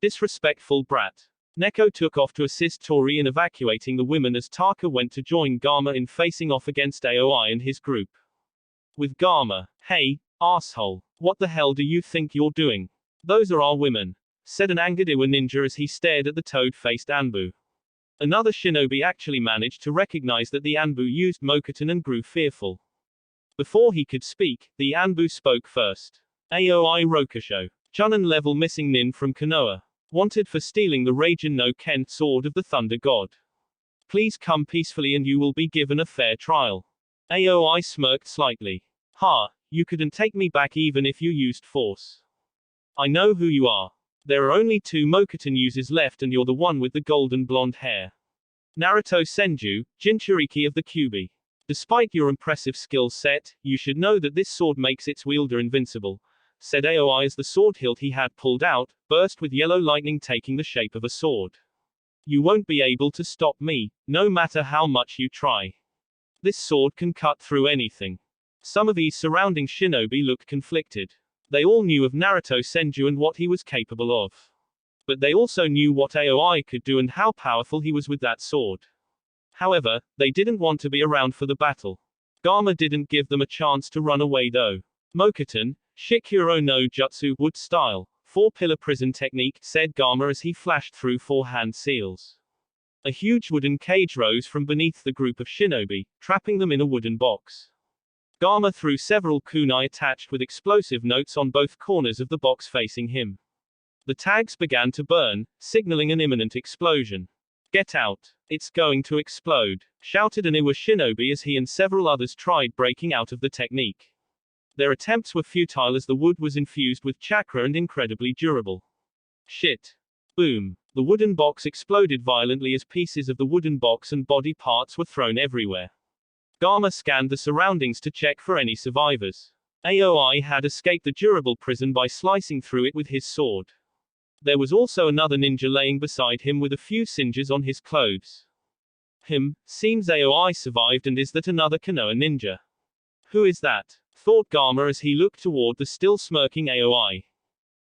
Disrespectful brat. Neko took off to assist Tori in evacuating the women as Taka went to join Gamma in facing off against Aoi and his group. With Gamma, hey, asshole, what the hell do you think you're doing? Those are our women, said an angered Iwa ninja as he stared at the toad-faced Anbu. Another shinobi actually managed to recognize that the Anbu used Mokuton and grew fearful. Before he could speak, the Anbu spoke first. Aoi Rokusho, Chunin level missing nin from Konoha. Wanted for stealing the Raijin no Ken sword of the Thunder God. Please come peacefully and you will be given a fair trial. Aoi smirked slightly. Ha, you couldn't take me back even if you used force. I know who you are. There are only 2 Mokuton users left and you're the one with the golden blonde hair. Naruto Senju, Jinchuriki of the Kyuubi. Despite your impressive skill set, you should know that this sword makes its wielder invincible, said Aoi as the sword hilt he had pulled out, burst with yellow lightning taking the shape of a sword. You won't be able to stop me, no matter how much you try. This sword can cut through anything. Some of these surrounding shinobi looked conflicted. They all knew of Naruto Senju and what he was capable of. But they also knew what Aoi could do and how powerful he was with that sword. However, they didn't want to be around for the battle. Gamma didn't give them a chance to run away though. Mokuton, Shikuro no Jutsu, wood style. 4-pillar prison technique, said Gama as he flashed through 4 hand seals. A huge wooden cage rose from beneath the group of shinobi, trapping them in a wooden box. Gama threw several kunai attached with explosive notes on both corners of the box facing him. The tags began to burn, signaling an imminent explosion. "Get out. It's going to explode," shouted an Iwa shinobi as he and several others tried breaking out of the technique. Their attempts were futile as the wood was infused with chakra and incredibly durable. Shit. Boom. The wooden box exploded violently as pieces of the wooden box and body parts were thrown everywhere. Gama scanned the surroundings to check for any survivors. Aoi had escaped the durable prison by slicing through it with his sword. There was also another ninja laying beside him with a few singes on his clothes. Seems Aoi survived, and is that another Konoha ninja? Who is that? Thought Gama as he looked toward the still smirking Aoi.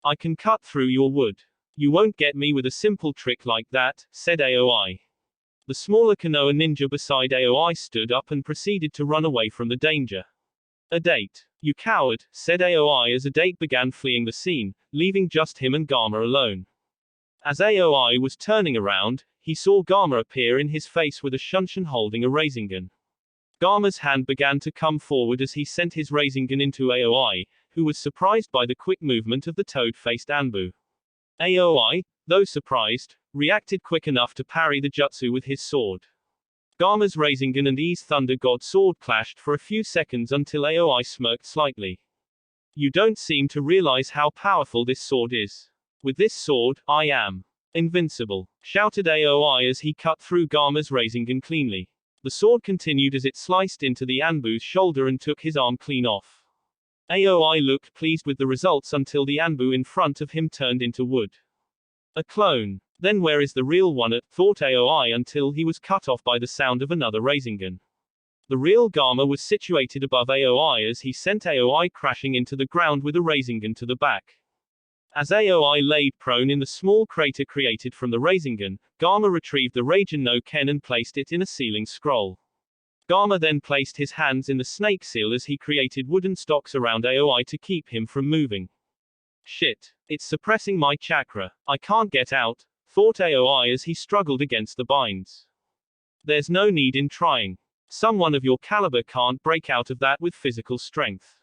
"I can cut through your wood. You won't get me with a simple trick like that," said Aoi. The smaller Konoha ninja beside Aoi stood up and proceeded to run away from the danger. "A date. You coward," said Aoi as a date began fleeing the scene, leaving just him and Gama alone. As Aoi was turning around, he saw Gama appear in his face with a shunshin holding a Rasengan. Gama's hand began to come forward as he sent his Rasengan into Aoi, who was surprised by the quick movement of the toad-faced Anbu. Aoi, though surprised, reacted quick enough to parry the jutsu with his sword. Gama's Rasengan and E's Thunder God sword clashed for a few seconds until Aoi smirked slightly. "You don't seem to realize how powerful this sword is. With this sword, I am invincible," shouted Aoi as he cut through Gama's Rasengan cleanly. The sword continued as it sliced into the Anbu's shoulder and took his arm clean off. Aoi looked pleased with the results until the Anbu in front of him turned into wood. A clone. Then where is the real one at, thought Aoi until he was cut off by the sound of another Rasengan. The real Gama was situated above Aoi as he sent Aoi crashing into the ground with a Rasengan to the back. As Aoi laid prone in the small crater created from the Rasengan, Gama retrieved the Raijin no Ken and placed it in a sealing scroll. Gama then placed his hands in the snake seal as he created wooden stocks around Aoi to keep him from moving. "Shit. It's suppressing my chakra. I can't get out," thought Aoi as he struggled against the binds. "There's no need in trying. Someone of your caliber can't break out of that with physical strength.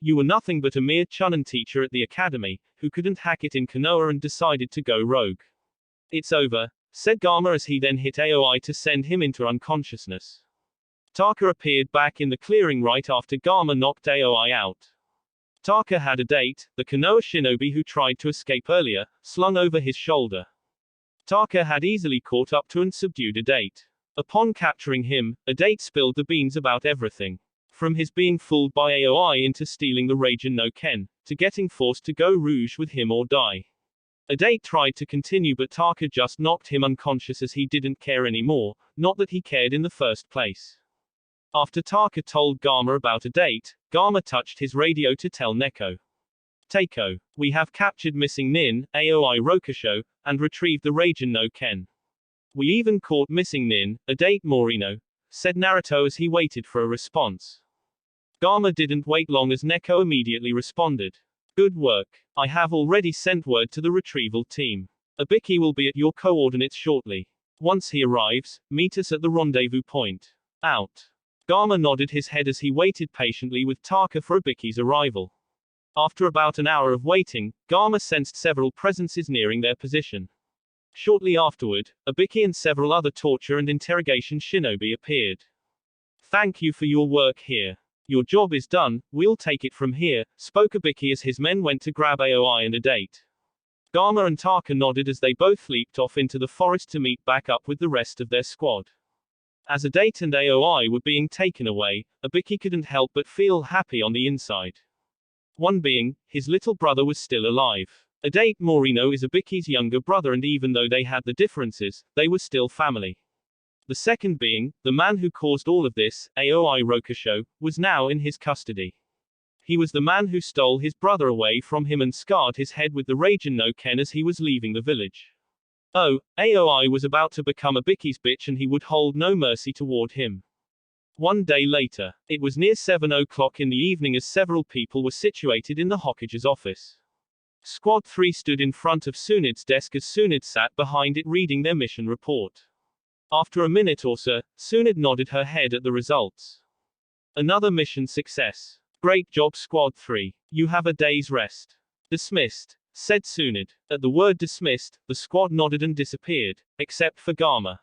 You were nothing but a mere chunin teacher at the academy, who couldn't hack it in Konoha and decided to go rogue." "It's over," said Gama as he then hit Aoi to send him into unconsciousness. Taka appeared back in the clearing right after Gama knocked Aoi out. Taka had a date, the Konoha shinobi who tried to escape earlier, slung over his shoulder. Taka had easily caught up to and subdued a date. Upon capturing him, a date spilled the beans about everything. From his being fooled by Aoi into stealing the Raijin no Ken, to getting forced to go rouge with him or die. A date tried to continue but Taka just knocked him unconscious as he didn't care anymore, not that he cared in the first place. After Taka told Gama about a date, Gama touched his radio to tell Neko. "Teiko, we have captured missing Nin, Aoi Rokusho, and retrieved the Raijin no Ken. We even caught missing Nin, a date Morino," said Naruto as he waited for a response. Gama didn't wait long as Neko immediately responded. "Good work. I have already sent word to the retrieval team. Abiki will be at your coordinates shortly. Once he arrives, meet us at the rendezvous point. Out." Gama nodded his head as he waited patiently with Taka for Abiki's arrival. After about an hour of waiting, Gama sensed several presences nearing their position. Shortly afterward, Abiki and several other torture and interrogation shinobi appeared. "Thank you for your work here. Your job is done, we'll take it from here," spoke Abiki as his men went to grab Aoi and a date. Gama and Taka nodded as they both leaped off into the forest to meet back up with the rest of their squad. As a date and Aoi were being taken away, Abiki couldn't help but feel happy on the inside. One being, his little brother was still alive. A date Morino is Abiki's younger brother and even though they had the differences, they were still family. The second being, the man who caused all of this, Aoi Rokusho, was now in his custody. He was the man who stole his brother away from him and scarred his head with the Raijin no Ken as he was leaving the village. Oh, Aoi was about to become Abiki's bitch and he would hold no mercy toward him. One day later, it was near 7 o'clock in the evening as several people were situated in the Hokage's office. Squad 3 stood in front of Tsuned's desk as Tsuned sat behind it reading their mission report. After a minute or so, Tsuned nodded her head at the results. Another mission success. Great job Squad 3. You have a day's rest. Dismissed, said Tsuned. At the word dismissed, the squad nodded and disappeared, except for Gamma.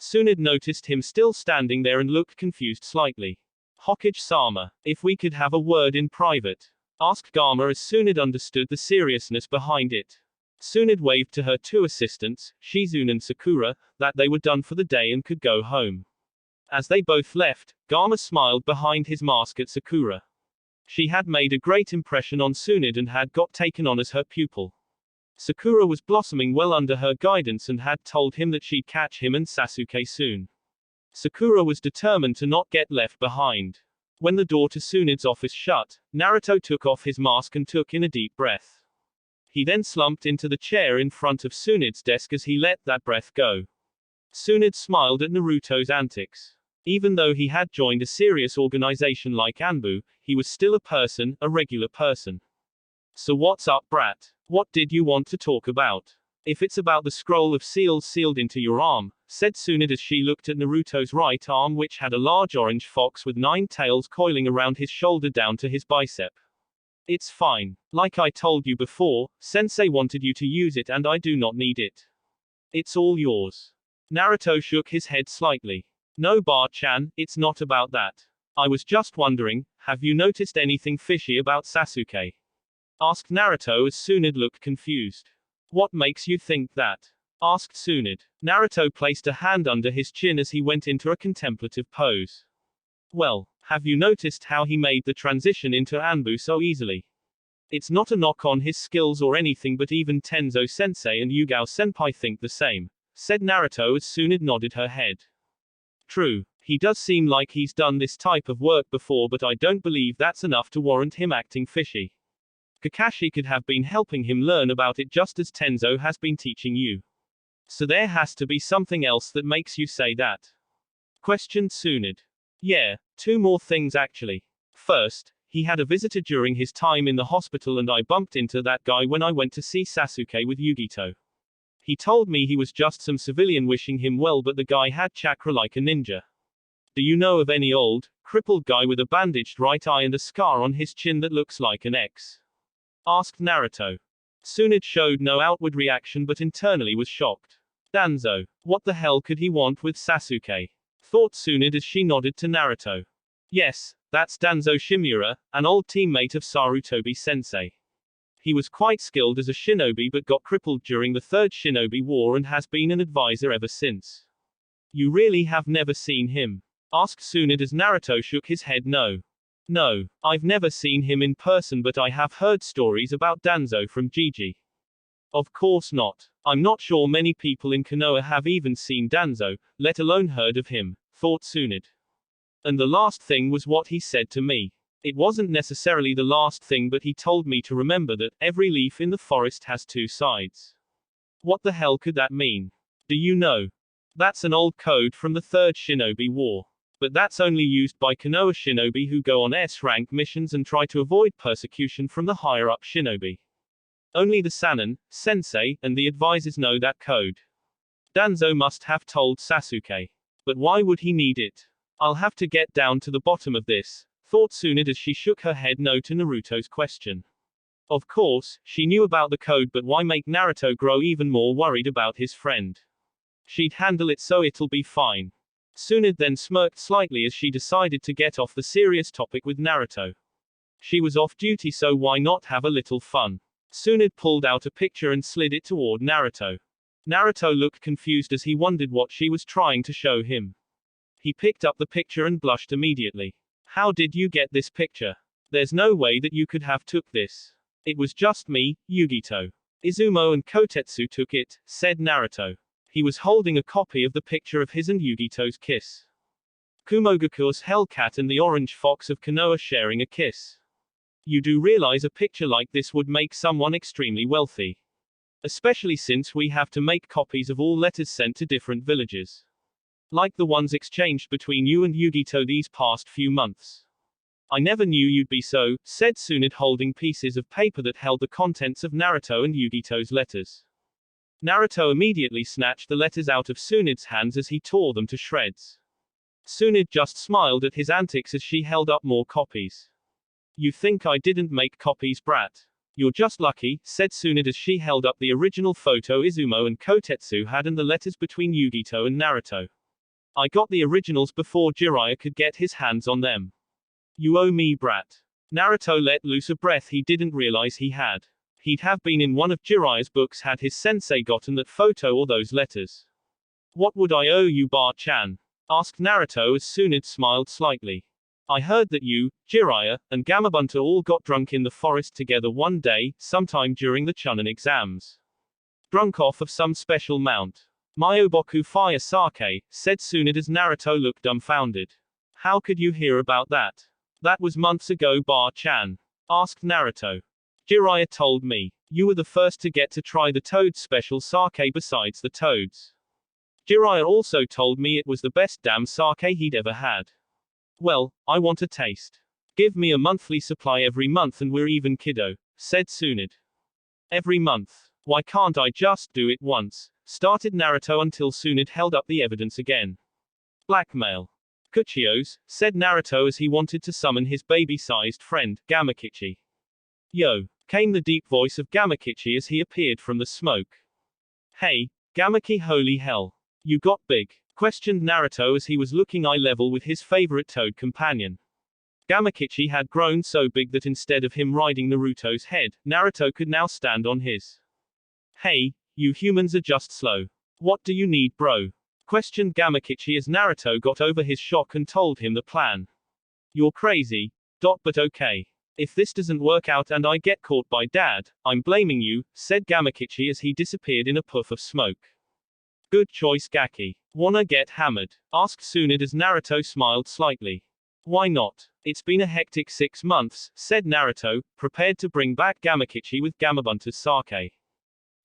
Tsuned noticed him still standing there and looked confused slightly. Hokage-sama, if we could have a word in private, asked Gamma as Tsuned understood the seriousness behind it. Tsuned waved to her two assistants, Shizune and Sakura, that they were done for the day and could go home. As they both left, Gamma smiled behind his mask at Sakura. She had made a great impression on Tsuned and had got taken on as her pupil. Sakura was blossoming well under her guidance and had told him that she'd catch him and Sasuke soon. Sakura was determined to not get left behind. When the door to Tsuned's office shut, Naruto took off his mask and took in a deep breath. He then slumped into the chair in front of Tsuned's desk as he let that breath go. Tsuned smiled at Naruto's antics. Even though he had joined a serious organization like Anbu, he was still a person, a regular person. So what's up, brat? What did you want to talk about? If it's about the scroll of seals sealed into your arm, said Tsuned as she looked at Naruto's right arm which had a large orange fox with 9 tails coiling around his shoulder down to his bicep. It's fine. Like I told you before, Sensei wanted you to use it and I do not need it. It's all yours. Naruto shook his head slightly. No Bar-chan, it's not about that. I was just wondering, have you noticed anything fishy about Sasuke? Asked Naruto as Tsuned looked confused. What makes you think that? Asked Tsuned. Naruto placed a hand under his chin as he went into a contemplative pose. Well, have you noticed how he made the transition into Anbu so easily? It's not a knock on his skills or anything but even Tenzo-sensei and Yugao-senpai think the same, said Naruto as Tsuned nodded her head. True, he does seem like he's done this type of work before but I don't believe that's enough to warrant him acting fishy. Kakashi could have been helping him learn about it just as Tenzo has been teaching you. So there has to be something else that makes you say that. Questioned Tsuned. Yeah, 2 more things actually. First, he had a visitor during his time in the hospital and I bumped into that guy when I went to see Sasuke with Yugito. He told me he was just some civilian wishing him well but the guy had chakra like a ninja. Do you know of any old, crippled guy with a bandaged right eye and a scar on his chin that looks like an X? Asked Naruto. Tsuned showed no outward reaction but internally was shocked. Danzo. What the hell could he want with Sasuke? Thought Tsuned as she nodded to Naruto. Yes, that's Danzo Shimura, an old teammate of Sarutobi-sensei. He was quite skilled as a shinobi but got crippled during the Third Shinobi War and has been an advisor ever since. You really have never seen him? Asked Tsuned as Naruto shook his head no. No, I've never seen him in person but I have heard stories about Danzo from Gigi. Of course not. I'm not sure many people in Konoha have even seen Danzo, let alone heard of him, thought Tsuned. And the last thing was what he said to me. It wasn't necessarily the last thing but he told me to remember that every leaf in the forest has 2 sides. What the hell could that mean? Do you know? That's an old code from the Third Shinobi War. But that's only used by Konoha shinobi who go on S-rank missions and try to avoid persecution from the higher-up shinobi. Only the Sannin, Sensei, and the advisors know that code. Danzo must have told Sasuke. But why would he need it? I'll have to get down to the bottom of this, thought Tsuned as she shook her head no to Naruto's question. Of course, she knew about the code but why make Naruto grow even more worried about his friend? She'd handle it so it'll be fine. Tsuned then smirked slightly as she decided to get off the serious topic with Naruto. She was off duty so why not have a little fun? Tsuned pulled out a picture and slid it toward Naruto. Naruto looked confused as he wondered what she was trying to show him. He picked up the picture and blushed immediately. How did you get this picture? There's no way that you could have took this. It was just me, Yugito. Izumo and Kotetsu took it, said Naruto. He was holding a copy of the picture of his and Yugito's kiss. Kumogaku's Hellcat and the Orange Fox of Konoha sharing a kiss. You do realize a picture like this would make someone extremely wealthy. Especially since we have to make copies of all letters sent to different villages. Like the ones exchanged between you and Yugito these past few months. I never knew you'd be so, said Tsunade, holding pieces of paper that held the contents of Naruto and Yugito's letters. Naruto immediately snatched the letters out of Tsunade's hands as he tore them to shreds. Tsunade just smiled at his antics as she held up more copies. You think I didn't make copies, brat? You're just lucky, said Tsunade as she held up the original photo Izumo and Kotetsu had and the letters between Yugito and Naruto. I got the originals before Jiraiya could get his hands on them. You owe me, brat. Naruto let loose a breath he didn't realize he had. He'd have been in one of Jiraiya's books had his sensei gotten that photo or those letters. What would I owe you, Bar-chan? Asked Naruto as Tsunade smiled slightly. I heard that you, Jiraiya, and Gamabunta all got drunk in the forest together one day, sometime during the Chunin exams. Drunk off of some special mount. Myoboku fire sake, said Tsunade as Naruto looked dumbfounded. How could you hear about that? That was months ago, Bar-chan. Asked Naruto. Jiraiya told me. You were the first to get to try the Toad's special sake besides the Toad's. Jiraiya also told me it was the best damn sake he'd ever had. Well, I want a taste. Give me a monthly supply every month and we're even, kiddo, said Tsunade. Every month. Why can't I just do it once? Started Naruto until Tsunade held up the evidence again. Blackmail. Kuchios, said Naruto as he wanted to summon his baby-sized friend, Gamakichi. Yo, came the deep voice of Gamakichi as he appeared from the smoke. Hey, Gamaki, holy hell. You got big? Questioned Naruto as he was looking eye level with his favorite toad companion. Gamakichi had grown so big that instead of him riding Naruto's head, Naruto could now stand on his. Hey, you humans are just slow. What do you need, bro? Questioned Gamakichi as Naruto got over his shock and told him the plan. You're crazy. But okay. If this doesn't work out and I get caught by Dad, I'm blaming you, said Gamakichi as he disappeared in a puff of smoke. Good choice, Gaki. Wanna get hammered? Asked Tsunade as Naruto smiled slightly. Why not? It's been a hectic 6 months, said Naruto, prepared to bring back Gamakichi with Gamabunta's sake.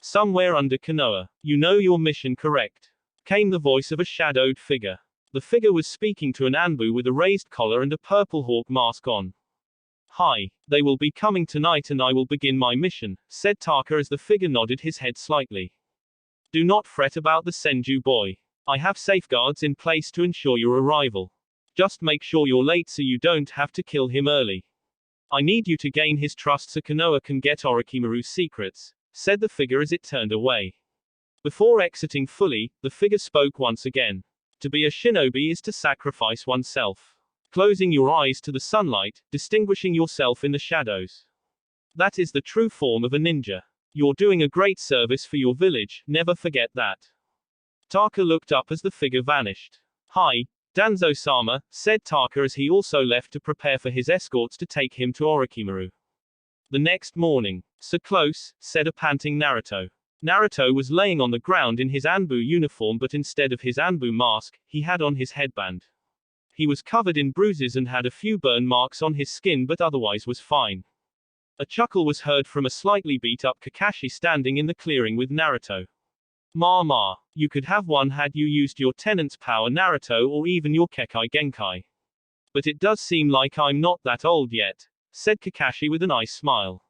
Somewhere under Konoha. You know your mission, correct? Came the voice of a shadowed figure. The figure was speaking to an Anbu with a raised collar and a purple hawk mask on. Hi. They will be coming tonight and I will begin my mission, said Taka as the figure nodded his head slightly. Do not fret about the Senju boy. I have safeguards in place to ensure your arrival. Just make sure you're late so you don't have to kill him early. I need you to gain his trust so Konoha can get Orochimaru's secrets, said the figure as it turned away. Before exiting fully, the figure spoke once again. To be a shinobi is to sacrifice oneself. Closing your eyes to the sunlight, distinguishing yourself in the shadows. That is the true form of a ninja. You're doing a great service for your village, never forget that. Taka looked up as the figure vanished. Hi, Danzo-sama, said Taka as he also left to prepare for his escorts to take him to Orochimaru. The next morning. So close, said a panting Naruto. Naruto was laying on the ground in his Anbu uniform, but instead of his Anbu mask, he had on his headband. He was covered in bruises and had a few burn marks on his skin, but otherwise was fine. A chuckle was heard from a slightly beat-up Kakashi standing in the clearing with Naruto. Ma, you could have one had you used your tenant's power, Naruto, or even your Kekai Genkai. But it does seem like I'm not that old yet, said Kakashi with a nice smile.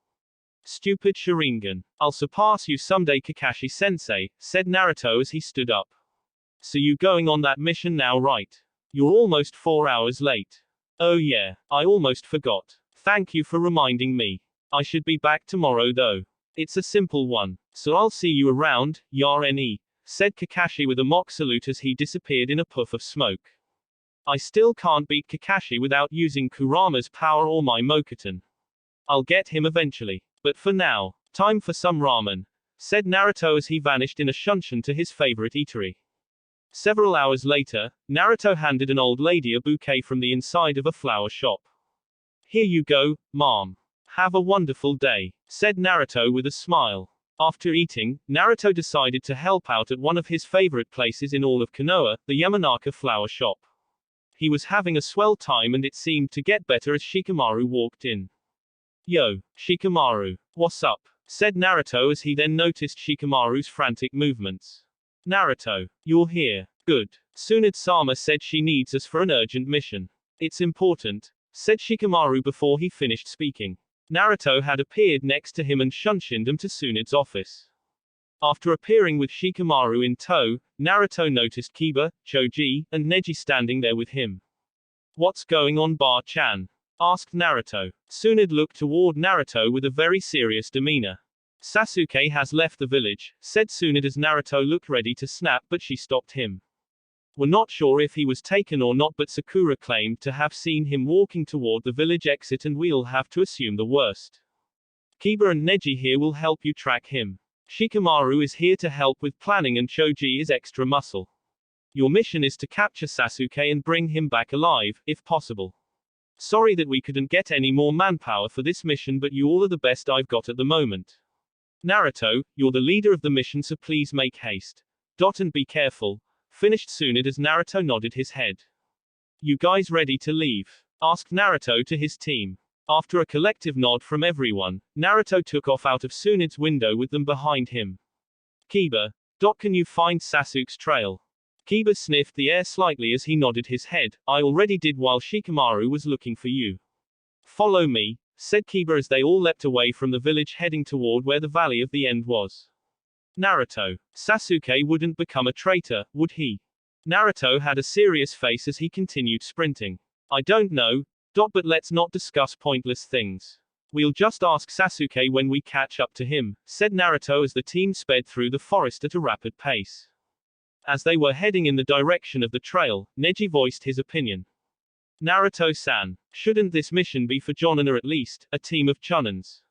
Stupid Sharingan. I'll surpass you someday, Kakashi-sensei, said Naruto as he stood up. So you going on that mission now, right? You're almost 4 hours late. Oh yeah, I almost forgot. Thank you for reminding me. I should be back tomorrow though. It's a simple one. So I'll see you around, Yarne, said Kakashi with a mock salute as he disappeared in a puff of smoke. I still can't beat Kakashi without using Kurama's power or my Mokuton. I'll get him eventually. But for now, time for some ramen, said Naruto as he vanished in a shunshin to his favorite eatery. Several hours later, Naruto handed an old lady a bouquet from the inside of a flower shop. Here you go, ma'am. Have a wonderful day, said Naruto with a smile. After eating, Naruto decided to help out at one of his favorite places in all of Konoha, the Yamanaka flower shop. He was having a swell time and it seemed to get better as Shikamaru walked in. Yo, Shikamaru. What's up? Said Naruto as he then noticed Shikamaru's frantic movements. Naruto, you're here. Good. Tsunade-sama said she needs us for an urgent mission. It's important, said Shikamaru before he finished speaking. Naruto had appeared next to him and shunshined him to Tsunade's office. After appearing with Shikamaru in tow, Naruto noticed Kiba, Choji, and Neji standing there with him. What's going on, Bar-chan? Asked Naruto. Tsunade looked toward Naruto with a very serious demeanor. Sasuke has left the village, said Tsunade as Naruto looked ready to snap, but she stopped him. We're not sure if he was taken or not, but Sakura claimed to have seen him walking toward the village exit, and we'll have to assume the worst. Kiba and Neji here will help you track him. Shikamaru is here to help with planning, and Choji is extra muscle. Your mission is to capture Sasuke and bring him back alive, if possible. Sorry that we couldn't get any more manpower for this mission, but you all are the best I've got at the moment. Naruto, you're the leader of the mission, so please make haste. And be careful, finished Tsunade as Naruto nodded his head. You guys ready to leave? Asked Naruto to his team. After a collective nod from everyone, Naruto took off out of Tsunade's window with them behind him. Kiba, can you find Sasuke's trail? Kiba sniffed the air slightly as he nodded his head. I already did while Shikamaru was looking for you. Follow me, said Kiba as they all leapt away from the village, heading toward where the Valley of the End was. Naruto. Sasuke wouldn't become a traitor, would he? Naruto had a serious face as he continued sprinting. I don't know, but let's not discuss pointless things. We'll just ask Sasuke when we catch up to him, said Naruto as the team sped through the forest at a rapid pace. As they were heading in the direction of the trail, Neji voiced his opinion. Naruto-san, shouldn't this mission be for Jonin or at least a team of Chunins?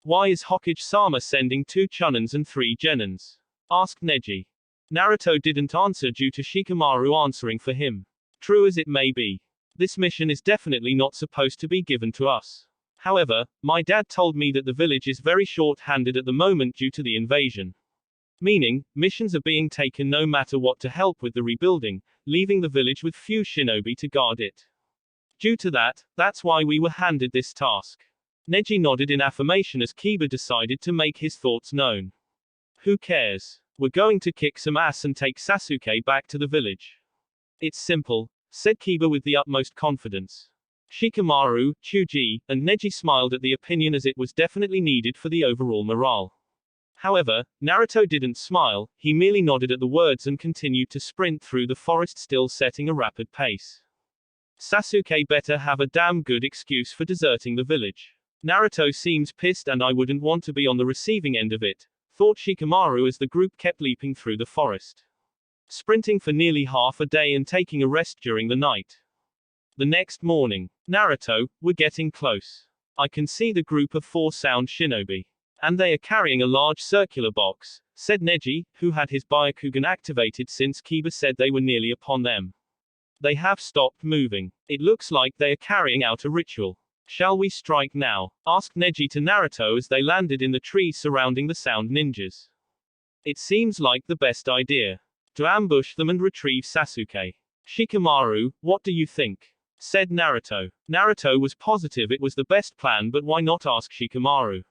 Why is Hokage-sama sending 2 Chunins and 3 Genins? Asked Neji. Naruto didn't answer due to Shikamaru answering for him. True as it may be, this mission is definitely not supposed to be given to us. However, my dad told me that the village is very short-handed at the moment due to the invasion. Meaning, missions are being taken no matter what to help with the rebuilding, leaving the village with few shinobi to guard it. Due to that, that's why we were handed this task. Neji nodded in affirmation as Kiba decided to make his thoughts known. Who cares? We're going to kick some ass and take Sasuke back to the village. It's simple, said Kiba with the utmost confidence. Shikamaru, Chuji, and Neji smiled at the opinion as it was definitely needed for the overall morale. However, Naruto didn't smile, he merely nodded at the words and continued to sprint through the forest, still setting a rapid pace. Sasuke better have a damn good excuse for deserting the village. Naruto seems pissed and I wouldn't want to be on the receiving end of it, thought Shikamaru as the group kept leaping through the forest. Sprinting for nearly half a day and taking a rest during the night. The next morning. Naruto, we're getting close. I can see the group of 4 sound shinobi. And they are carrying a large circular box, said Neji, who had his Byakugan activated since Kiba said they were nearly upon them. They have stopped moving. It looks like they are carrying out a ritual. Shall we strike now? Asked Neji to Naruto as they landed in the trees surrounding the sound ninjas. It seems like the best idea. To ambush them and retrieve Sasuke. Shikamaru, what do you think? Said Naruto. Naruto was positive it was the best plan, but why not ask Shikamaru?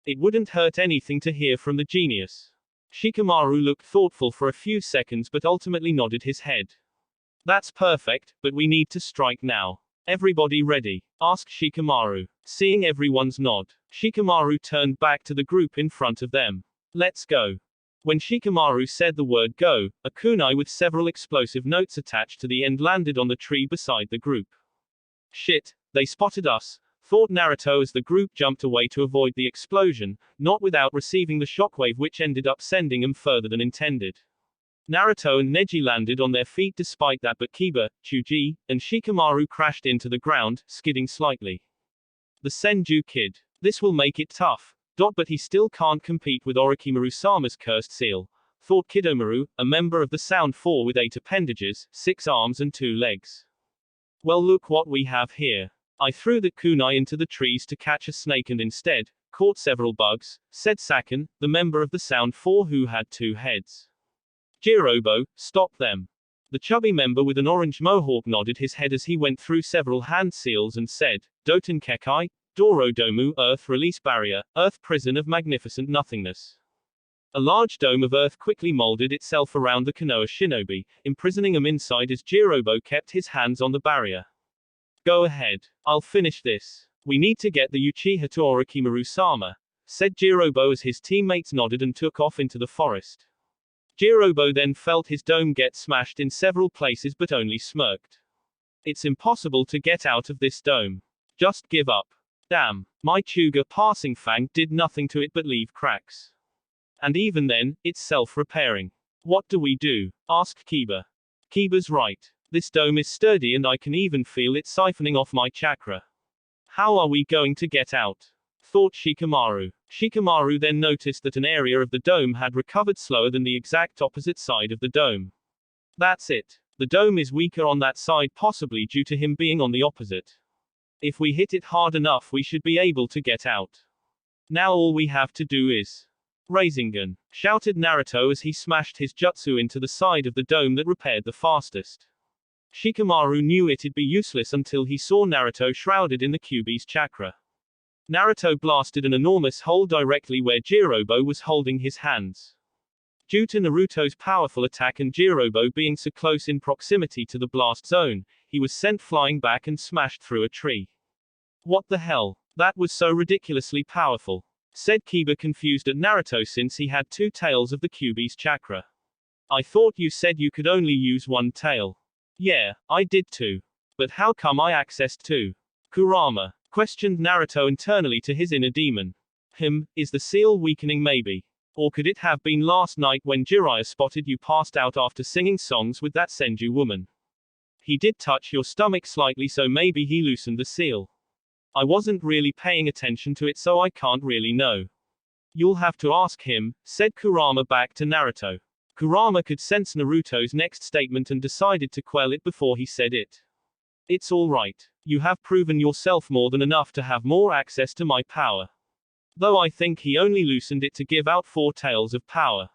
It wouldn't hurt anything to hear from the genius. Shikamaru looked thoughtful for a few seconds but ultimately nodded his head. That's perfect, but we need to strike now. Everybody ready? Asked Shikamaru. Seeing everyone's nod, Shikamaru turned back to the group in front of them. Let's go. When Shikamaru said the word go, a kunai with several explosive notes attached to the end landed on the tree beside the group. Shit, they spotted us, thought Naruto as the group jumped away to avoid the explosion, not without receiving the shockwave which ended up sending him further than intended. Naruto and Neji landed on their feet despite that, but Kiba, Chuji, and Shikamaru crashed into the ground, skidding slightly. The Senju kid. This will make it tough. But he still can't compete with Orochimaru-sama's cursed seal, thought Kidomaru, a member of the Sound 4 with 8 appendages, 6 arms and 2 legs. Well, look what we have here. I threw the kunai into the trees to catch a snake and instead caught several bugs, said Saken, the member of the Sound 4 who had 2 heads. Jirobo, stop them. The chubby member with an orange mohawk nodded his head as he went through several hand seals and said, Doten Kekai, Dorodomu, Earth Release Barrier, Earth Prison of Magnificent Nothingness. A large dome of earth quickly molded itself around the Konoha shinobi, imprisoning him inside as Jirobo kept his hands on the barrier. Go ahead. I'll finish this. We need to get the Uchiha to Orochimaru-sama, said Jirobo as his teammates nodded and took off into the forest. Jirobo then felt his dome get smashed in several places but only smirked. It's impossible to get out of this dome. Just give up. Damn. My Chuga passing fang did nothing to it but leave cracks. And even then, it's self-repairing. What do we do? Asked Kiba. Kiba's right. This dome is sturdy and I can even feel it siphoning off my chakra. How are we going to get out? Thought Shikamaru. Shikamaru then noticed that an area of the dome had recovered slower than the exact opposite side of the dome. That's it. The dome is weaker on that side, possibly due to him being on the opposite. If we hit it hard enough, we should be able to get out. Now all we have to do is Rasengan, shouted Naruto as he smashed his jutsu into the side of the dome that repaired the fastest. Shikamaru knew it'd be useless until he saw Naruto shrouded in the Kyuubi's chakra. Naruto blasted an enormous hole directly where Jirobo was holding his hands. Due to Naruto's powerful attack and Jirobo being so close in proximity to the blast zone, he was sent flying back and smashed through a tree. What the hell? That was so ridiculously powerful, said Kiba, confused at Naruto since he had 2 tails of the Kyuubi's chakra. I thought you said you could only use 1 tail. Yeah, I did too. But how come I accessed 2? Kurama questioned Naruto internally to his inner demon. Is the seal weakening maybe? Or could it have been last night when Jiraiya spotted you passed out after singing songs with that Senju woman? He did touch your stomach slightly, so maybe he loosened the seal. I wasn't really paying attention to it, so I can't really know. You'll have to ask him, said Kurama back to Naruto. Kurama could sense Naruto's next statement and decided to quell it before he said it. It's all right. You have proven yourself more than enough to have more access to my power. Though I think he only loosened it to give out 4 tails of power.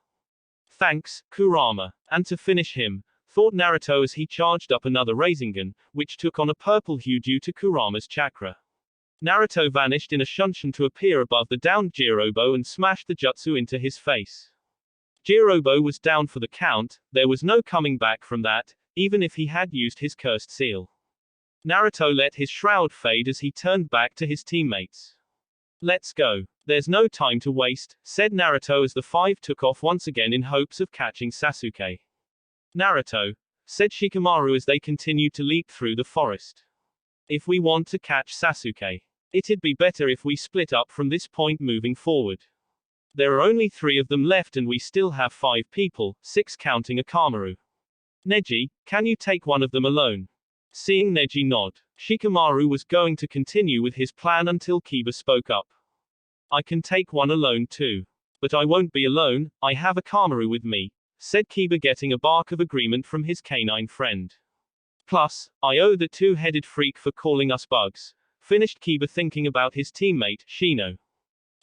Thanks, Kurama. And to finish him, thought Naruto as he charged up another Rasengan, which took on a purple hue due to Kurama's chakra. Naruto vanished in a shunshin to appear above the downed Jirobo and smashed the jutsu into his face. Jirobo was down for the count, there was no coming back from that, even if he had used his cursed seal. Naruto let his shroud fade as he turned back to his teammates. Let's go. There's no time to waste, said Naruto as the 5 took off once again in hopes of catching Sasuke. Naruto, said Shikamaru as they continued to leap through the forest. If we want to catch Sasuke, it'd be better if we split up from this point moving forward. There are only 3 of them left and we still have 5 people, 6 counting Akamaru. Neji, can you take one of them alone? Seeing Neji nod, Shikamaru was going to continue with his plan until Kiba spoke up. I can take one alone too. But I won't be alone, I have Akamaru with me, said Kiba, getting a bark of agreement from his canine friend. Plus, I owe the 2-headed freak for calling us bugs, finished Kiba, thinking about his teammate, Shino.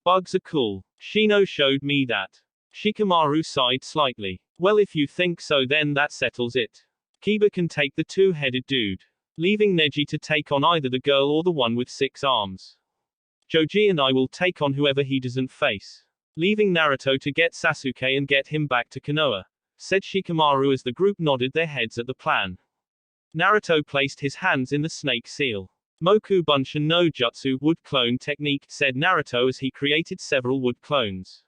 Bugs are cool. Shino showed me that. Shikamaru sighed slightly. Well, if you think so, then that settles it. Kiba can take the 2-headed dude, leaving Neji to take on either the girl or the one with 6 arms. Joji and I will take on whoever he doesn't face, leaving Naruto to get Sasuke and get him back to Konoha, said Shikamaru as the group nodded their heads at the plan. Naruto placed his hands in the snake seal. Moku Bunshin no Jutsu wood clone technique, said Naruto as he created several wood clones.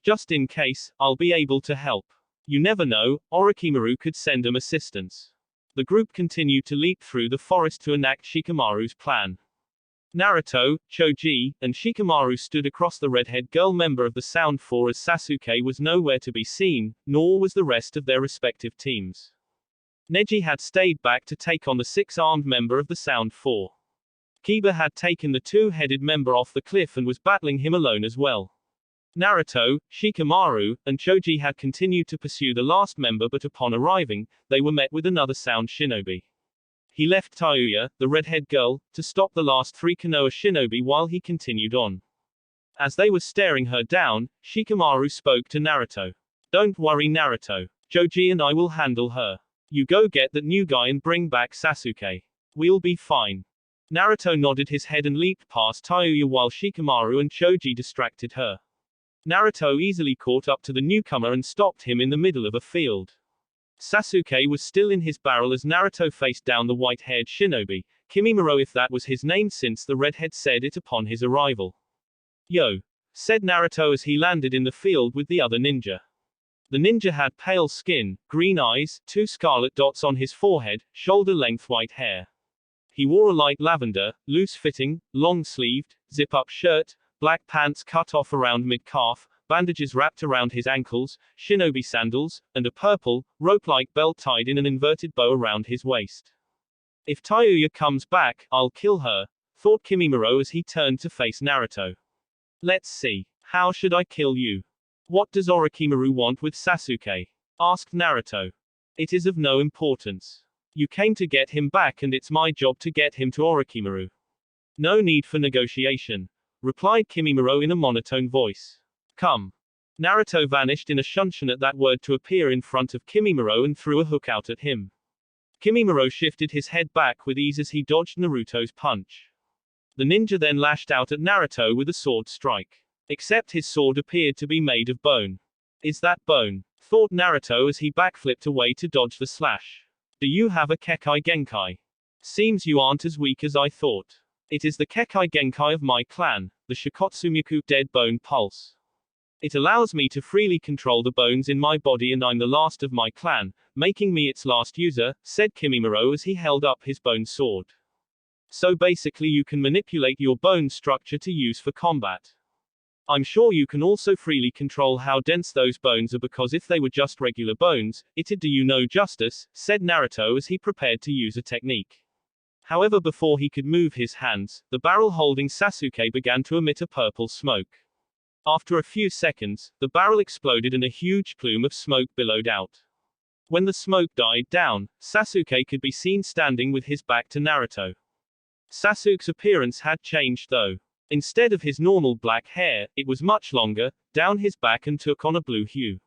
Just in case, I'll be able to help. You never know, Orochimaru could send him assistance. The group continued to leap through the forest to enact Shikamaru's plan. Naruto, Choji, and Shikamaru stood across the redhead girl member of the Sound Four as Sasuke was nowhere to be seen, nor was the rest of their respective teams. Neji had stayed back to take on the 6-armed member of the Sound Four. Kiba had taken the 2-headed member off the cliff and was battling him alone as well. Naruto, Shikamaru, and Choji had continued to pursue the last member, but upon arriving, they were met with another Sound Shinobi. He left Tayuya, the redhead girl, to stop the last 3 Konoha Shinobi while he continued on. As they were staring her down, Shikamaru spoke to Naruto. Don't worry, Naruto. Choji and I will handle her. You go get that new guy and bring back Sasuke. We'll be fine. Naruto nodded his head and leaped past Tayuya while Shikamaru and Choji distracted her. Naruto easily caught up to the newcomer and stopped him in the middle of a field. Sasuke was still in his barrel as Naruto faced down the white-haired shinobi, Kimimaro if that was his name since the redhead said it upon his arrival. Yo! Said Naruto as he landed in the field with the other ninja. The ninja had pale skin, green eyes, 2 scarlet dots on his forehead, shoulder-length white hair. He wore a light lavender, loose-fitting, long-sleeved, zip-up shirt, black pants cut off around mid-calf, bandages wrapped around his ankles, shinobi sandals, and a purple, rope-like belt tied in an inverted bow around his waist. If Tayuya comes back, I'll kill her, thought Kimimaro as he turned to face Naruto. Let's see. How should I kill you? What does Orochimaru want with Sasuke? Asked Naruto. It is of no importance. You came to get him back and it's my job to get him to Orochimaru. No need for negotiation, replied Kimimaro in a monotone voice. Come. Naruto vanished in a shunshin at that word to appear in front of Kimimaro and threw a hook out at him. Kimimaro shifted his head back with ease as he dodged Naruto's punch. The ninja then lashed out at Naruto with a sword strike. Except his sword appeared to be made of bone. Is that bone? Thought Naruto as he backflipped away to dodge the slash. Do you have a Kekai Genkai? Seems you aren't as weak as I thought. It is the Kekai Genkai of my clan, the Shikotsumiku Dead Bone Pulse. It allows me to freely control the bones in my body and I'm the last of my clan, making me its last user, said Kimimaro as he held up his bone sword. So basically you can manipulate your bone structure to use for combat. I'm sure you can also freely control how dense those bones are because if they were just regular bones, it'd do you no justice, said Naruto as he prepared to use a technique. However, before he could move his hands, the barrel holding Sasuke began to emit a purple smoke. After a few seconds, the barrel exploded and a huge plume of smoke billowed out. When the smoke died down, Sasuke could be seen standing with his back to Naruto. Sasuke's appearance had changed though. Instead of his normal black hair, it was much longer, down his back and took on a blue hue.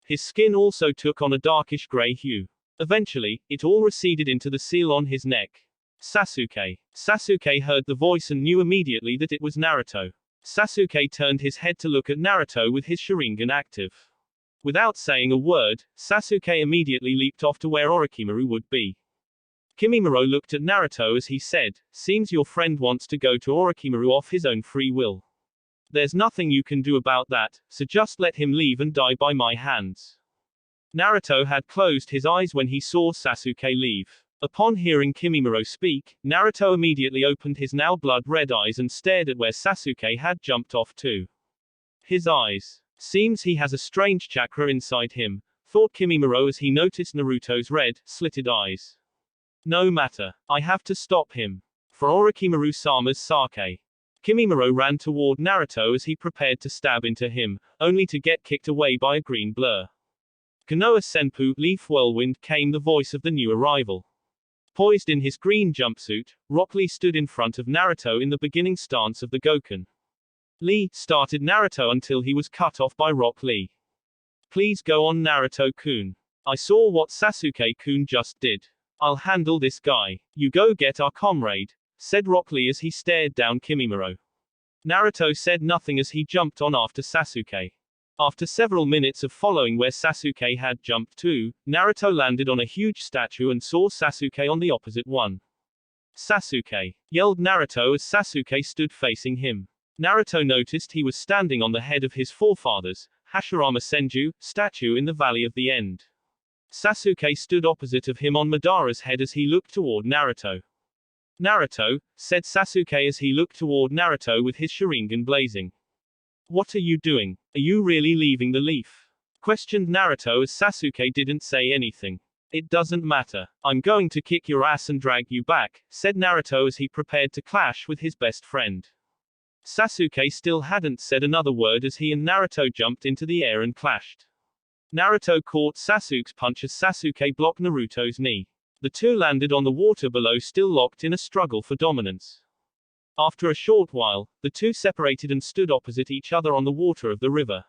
His skin also took on a darkish gray hue. Eventually, it all receded into the seal on his neck. Sasuke. Sasuke heard the voice and knew immediately that it was Naruto. Sasuke turned his head to look at Naruto with his Sharingan active. Without saying a word, Sasuke immediately leaped off to where Orochimaru would be. Kimimaro looked at Naruto as he said, seems your friend wants to go to Orochimaru off his own free will. There's nothing you can do about that, so just let him leave and die by my hands. Naruto had closed his eyes when he saw Sasuke leave. Upon hearing Kimimaro speak, Naruto immediately opened his now blood-red eyes and stared at where Sasuke had jumped off to. His eyes. Seems he has a strange chakra inside him, thought Kimimaro as he noticed Naruto's red, slitted eyes. No matter. I have to stop him. For Orochimaru-sama's sake. Kimimaro ran toward Naruto as he prepared to stab into him, only to get kicked away by a green blur. Konoha Senpu, Leaf Whirlwind, came the voice of the new arrival. Poised in his green jumpsuit, Rock Lee stood in front of Naruto in the beginning stance of the Goken. Lee started Naruto until he was cut off by Rock Lee. Please go on Naruto-kun. I saw what Sasuke-kun just did. I'll handle this guy. You go get our comrade, said Rock Lee as he stared down Kimimaro. Naruto said nothing as he jumped on after Sasuke. After several minutes of following where Sasuke had jumped to, Naruto landed on a huge statue and saw Sasuke on the opposite one. Sasuke! Yelled Naruto as Sasuke stood facing him. Naruto noticed he was standing on the head of his forefathers, Hashirama Senju, statue in the Valley of the End. Sasuke stood opposite of him on Madara's head as he looked toward Naruto. Naruto, said Sasuke as he looked toward Naruto with his Sharingan blazing. What are you doing? Are you really leaving the leaf? Questioned Naruto as Sasuke didn't say anything. It doesn't matter. I'm going to kick your ass and drag you back, said Naruto as he prepared to clash with his best friend. Sasuke still hadn't said another word as he and Naruto jumped into the air and clashed. Naruto caught Sasuke's punch as Sasuke blocked Naruto's knee. The two landed on the water below, still locked in a struggle for dominance. After a short while, the two separated and stood opposite each other on the water of the river.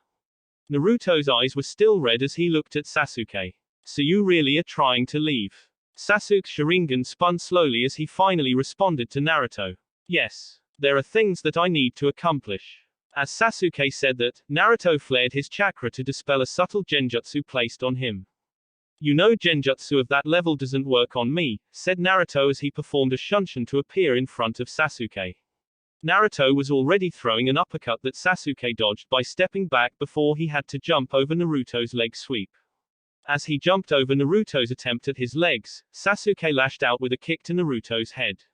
Naruto's eyes were still red as he looked at Sasuke. So you really are trying to leave? Sasuke's Sharingan spun slowly as he finally responded to Naruto. Yes. There are things that I need to accomplish. As Sasuke said that, Naruto flared his chakra to dispel a subtle genjutsu placed on him. You know genjutsu of that level doesn't work on me, said Naruto as he performed a shunshin to appear in front of Sasuke. Naruto was already throwing an uppercut that Sasuke dodged by stepping back before he had to jump over Naruto's leg sweep. As he jumped over Naruto's attempt at his legs, Sasuke lashed out with a kick to Naruto's head.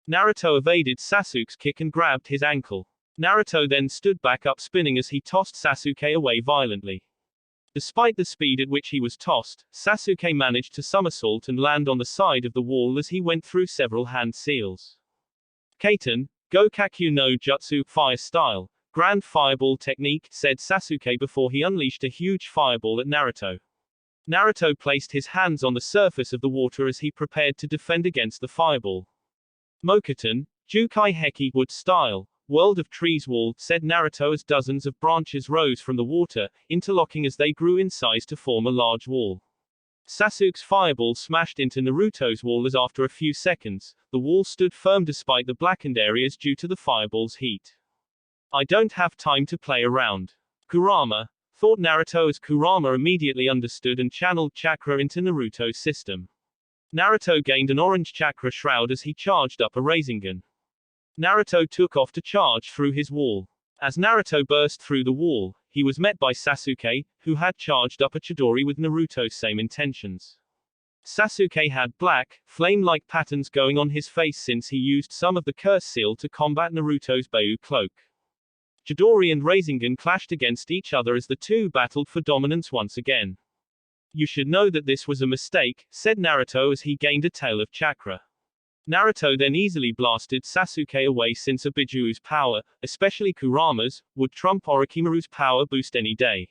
Naruto evaded Sasuke's kick and grabbed his ankle. Naruto then stood back up spinning as he tossed Sasuke away violently. Despite the speed at which he was tossed, Sasuke managed to somersault and land on the side of the wall as he went through several hand seals. Kaiten, Gokakyu no Jutsu, fire style, grand fireball technique, said Sasuke before he unleashed a huge fireball at Naruto. Naruto placed his hands on the surface of the water as he prepared to defend against the fireball. Mokuton, Jukai Heki wood style, world of trees wall, said Naruto as dozens of branches rose from the water, interlocking as they grew in size to form a large wall. Sasuke's fireball smashed into Naruto's wall as after a few seconds, the wall stood firm despite the blackened areas due to the fireball's heat. I don't have time to play around. Kurama, thought Naruto as Kurama immediately understood and channeled chakra into Naruto's system. Naruto gained an orange chakra shroud as he charged up a Rasengan. Naruto took off to charge through his wall. As Naruto burst through the wall, he was met by Sasuke, who had charged up a Chidori with Naruto's same intentions. Sasuke had black, flame-like patterns going on his face since he used some of the curse seal to combat Naruto's Beiyu cloak. Chidori and Rasengan clashed against each other as the two battled for dominance once again. You should know that this was a mistake, said Naruto as he gained a tail of chakra. Naruto then easily blasted Sasuke away since Ibiju's power, especially Kurama's, would trump Orochimaru's power boost any day.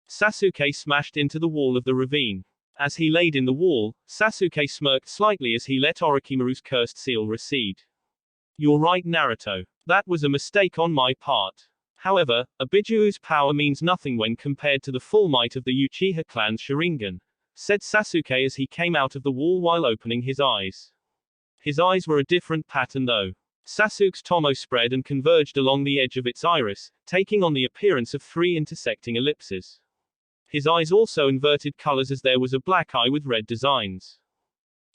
Sasuke smashed into the wall of the ravine. As he laid in the wall, Sasuke smirked slightly as he let Orochimaru's cursed seal recede. You're right, Naruto. That was a mistake on my part. However, Ibiju's power means nothing when compared to the full might of the Uchiha clan's Sharingan, said Sasuke as he came out of the wall while opening his eyes. His eyes were a different pattern though. Sasuke's tomo spread and converged along the edge of its iris, taking on the appearance of three intersecting ellipses. His eyes also inverted colors as there was a black eye with red designs.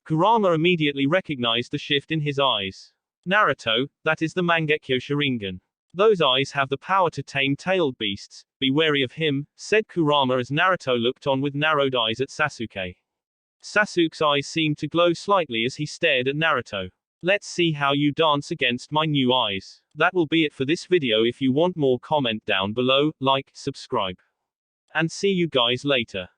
Kurama immediately recognized the shift in his eyes. Naruto, that is the Mangekyo Sharingan. Those eyes have the power to tame tailed beasts, be wary of him, said Kurama as Naruto looked on with narrowed eyes at Sasuke. Sasuke's eyes seemed to glow slightly as he stared at Naruto. Let's see how you dance against my new eyes. That will be it for this video. If you want more, comment down below, like, subscribe. And see you guys later.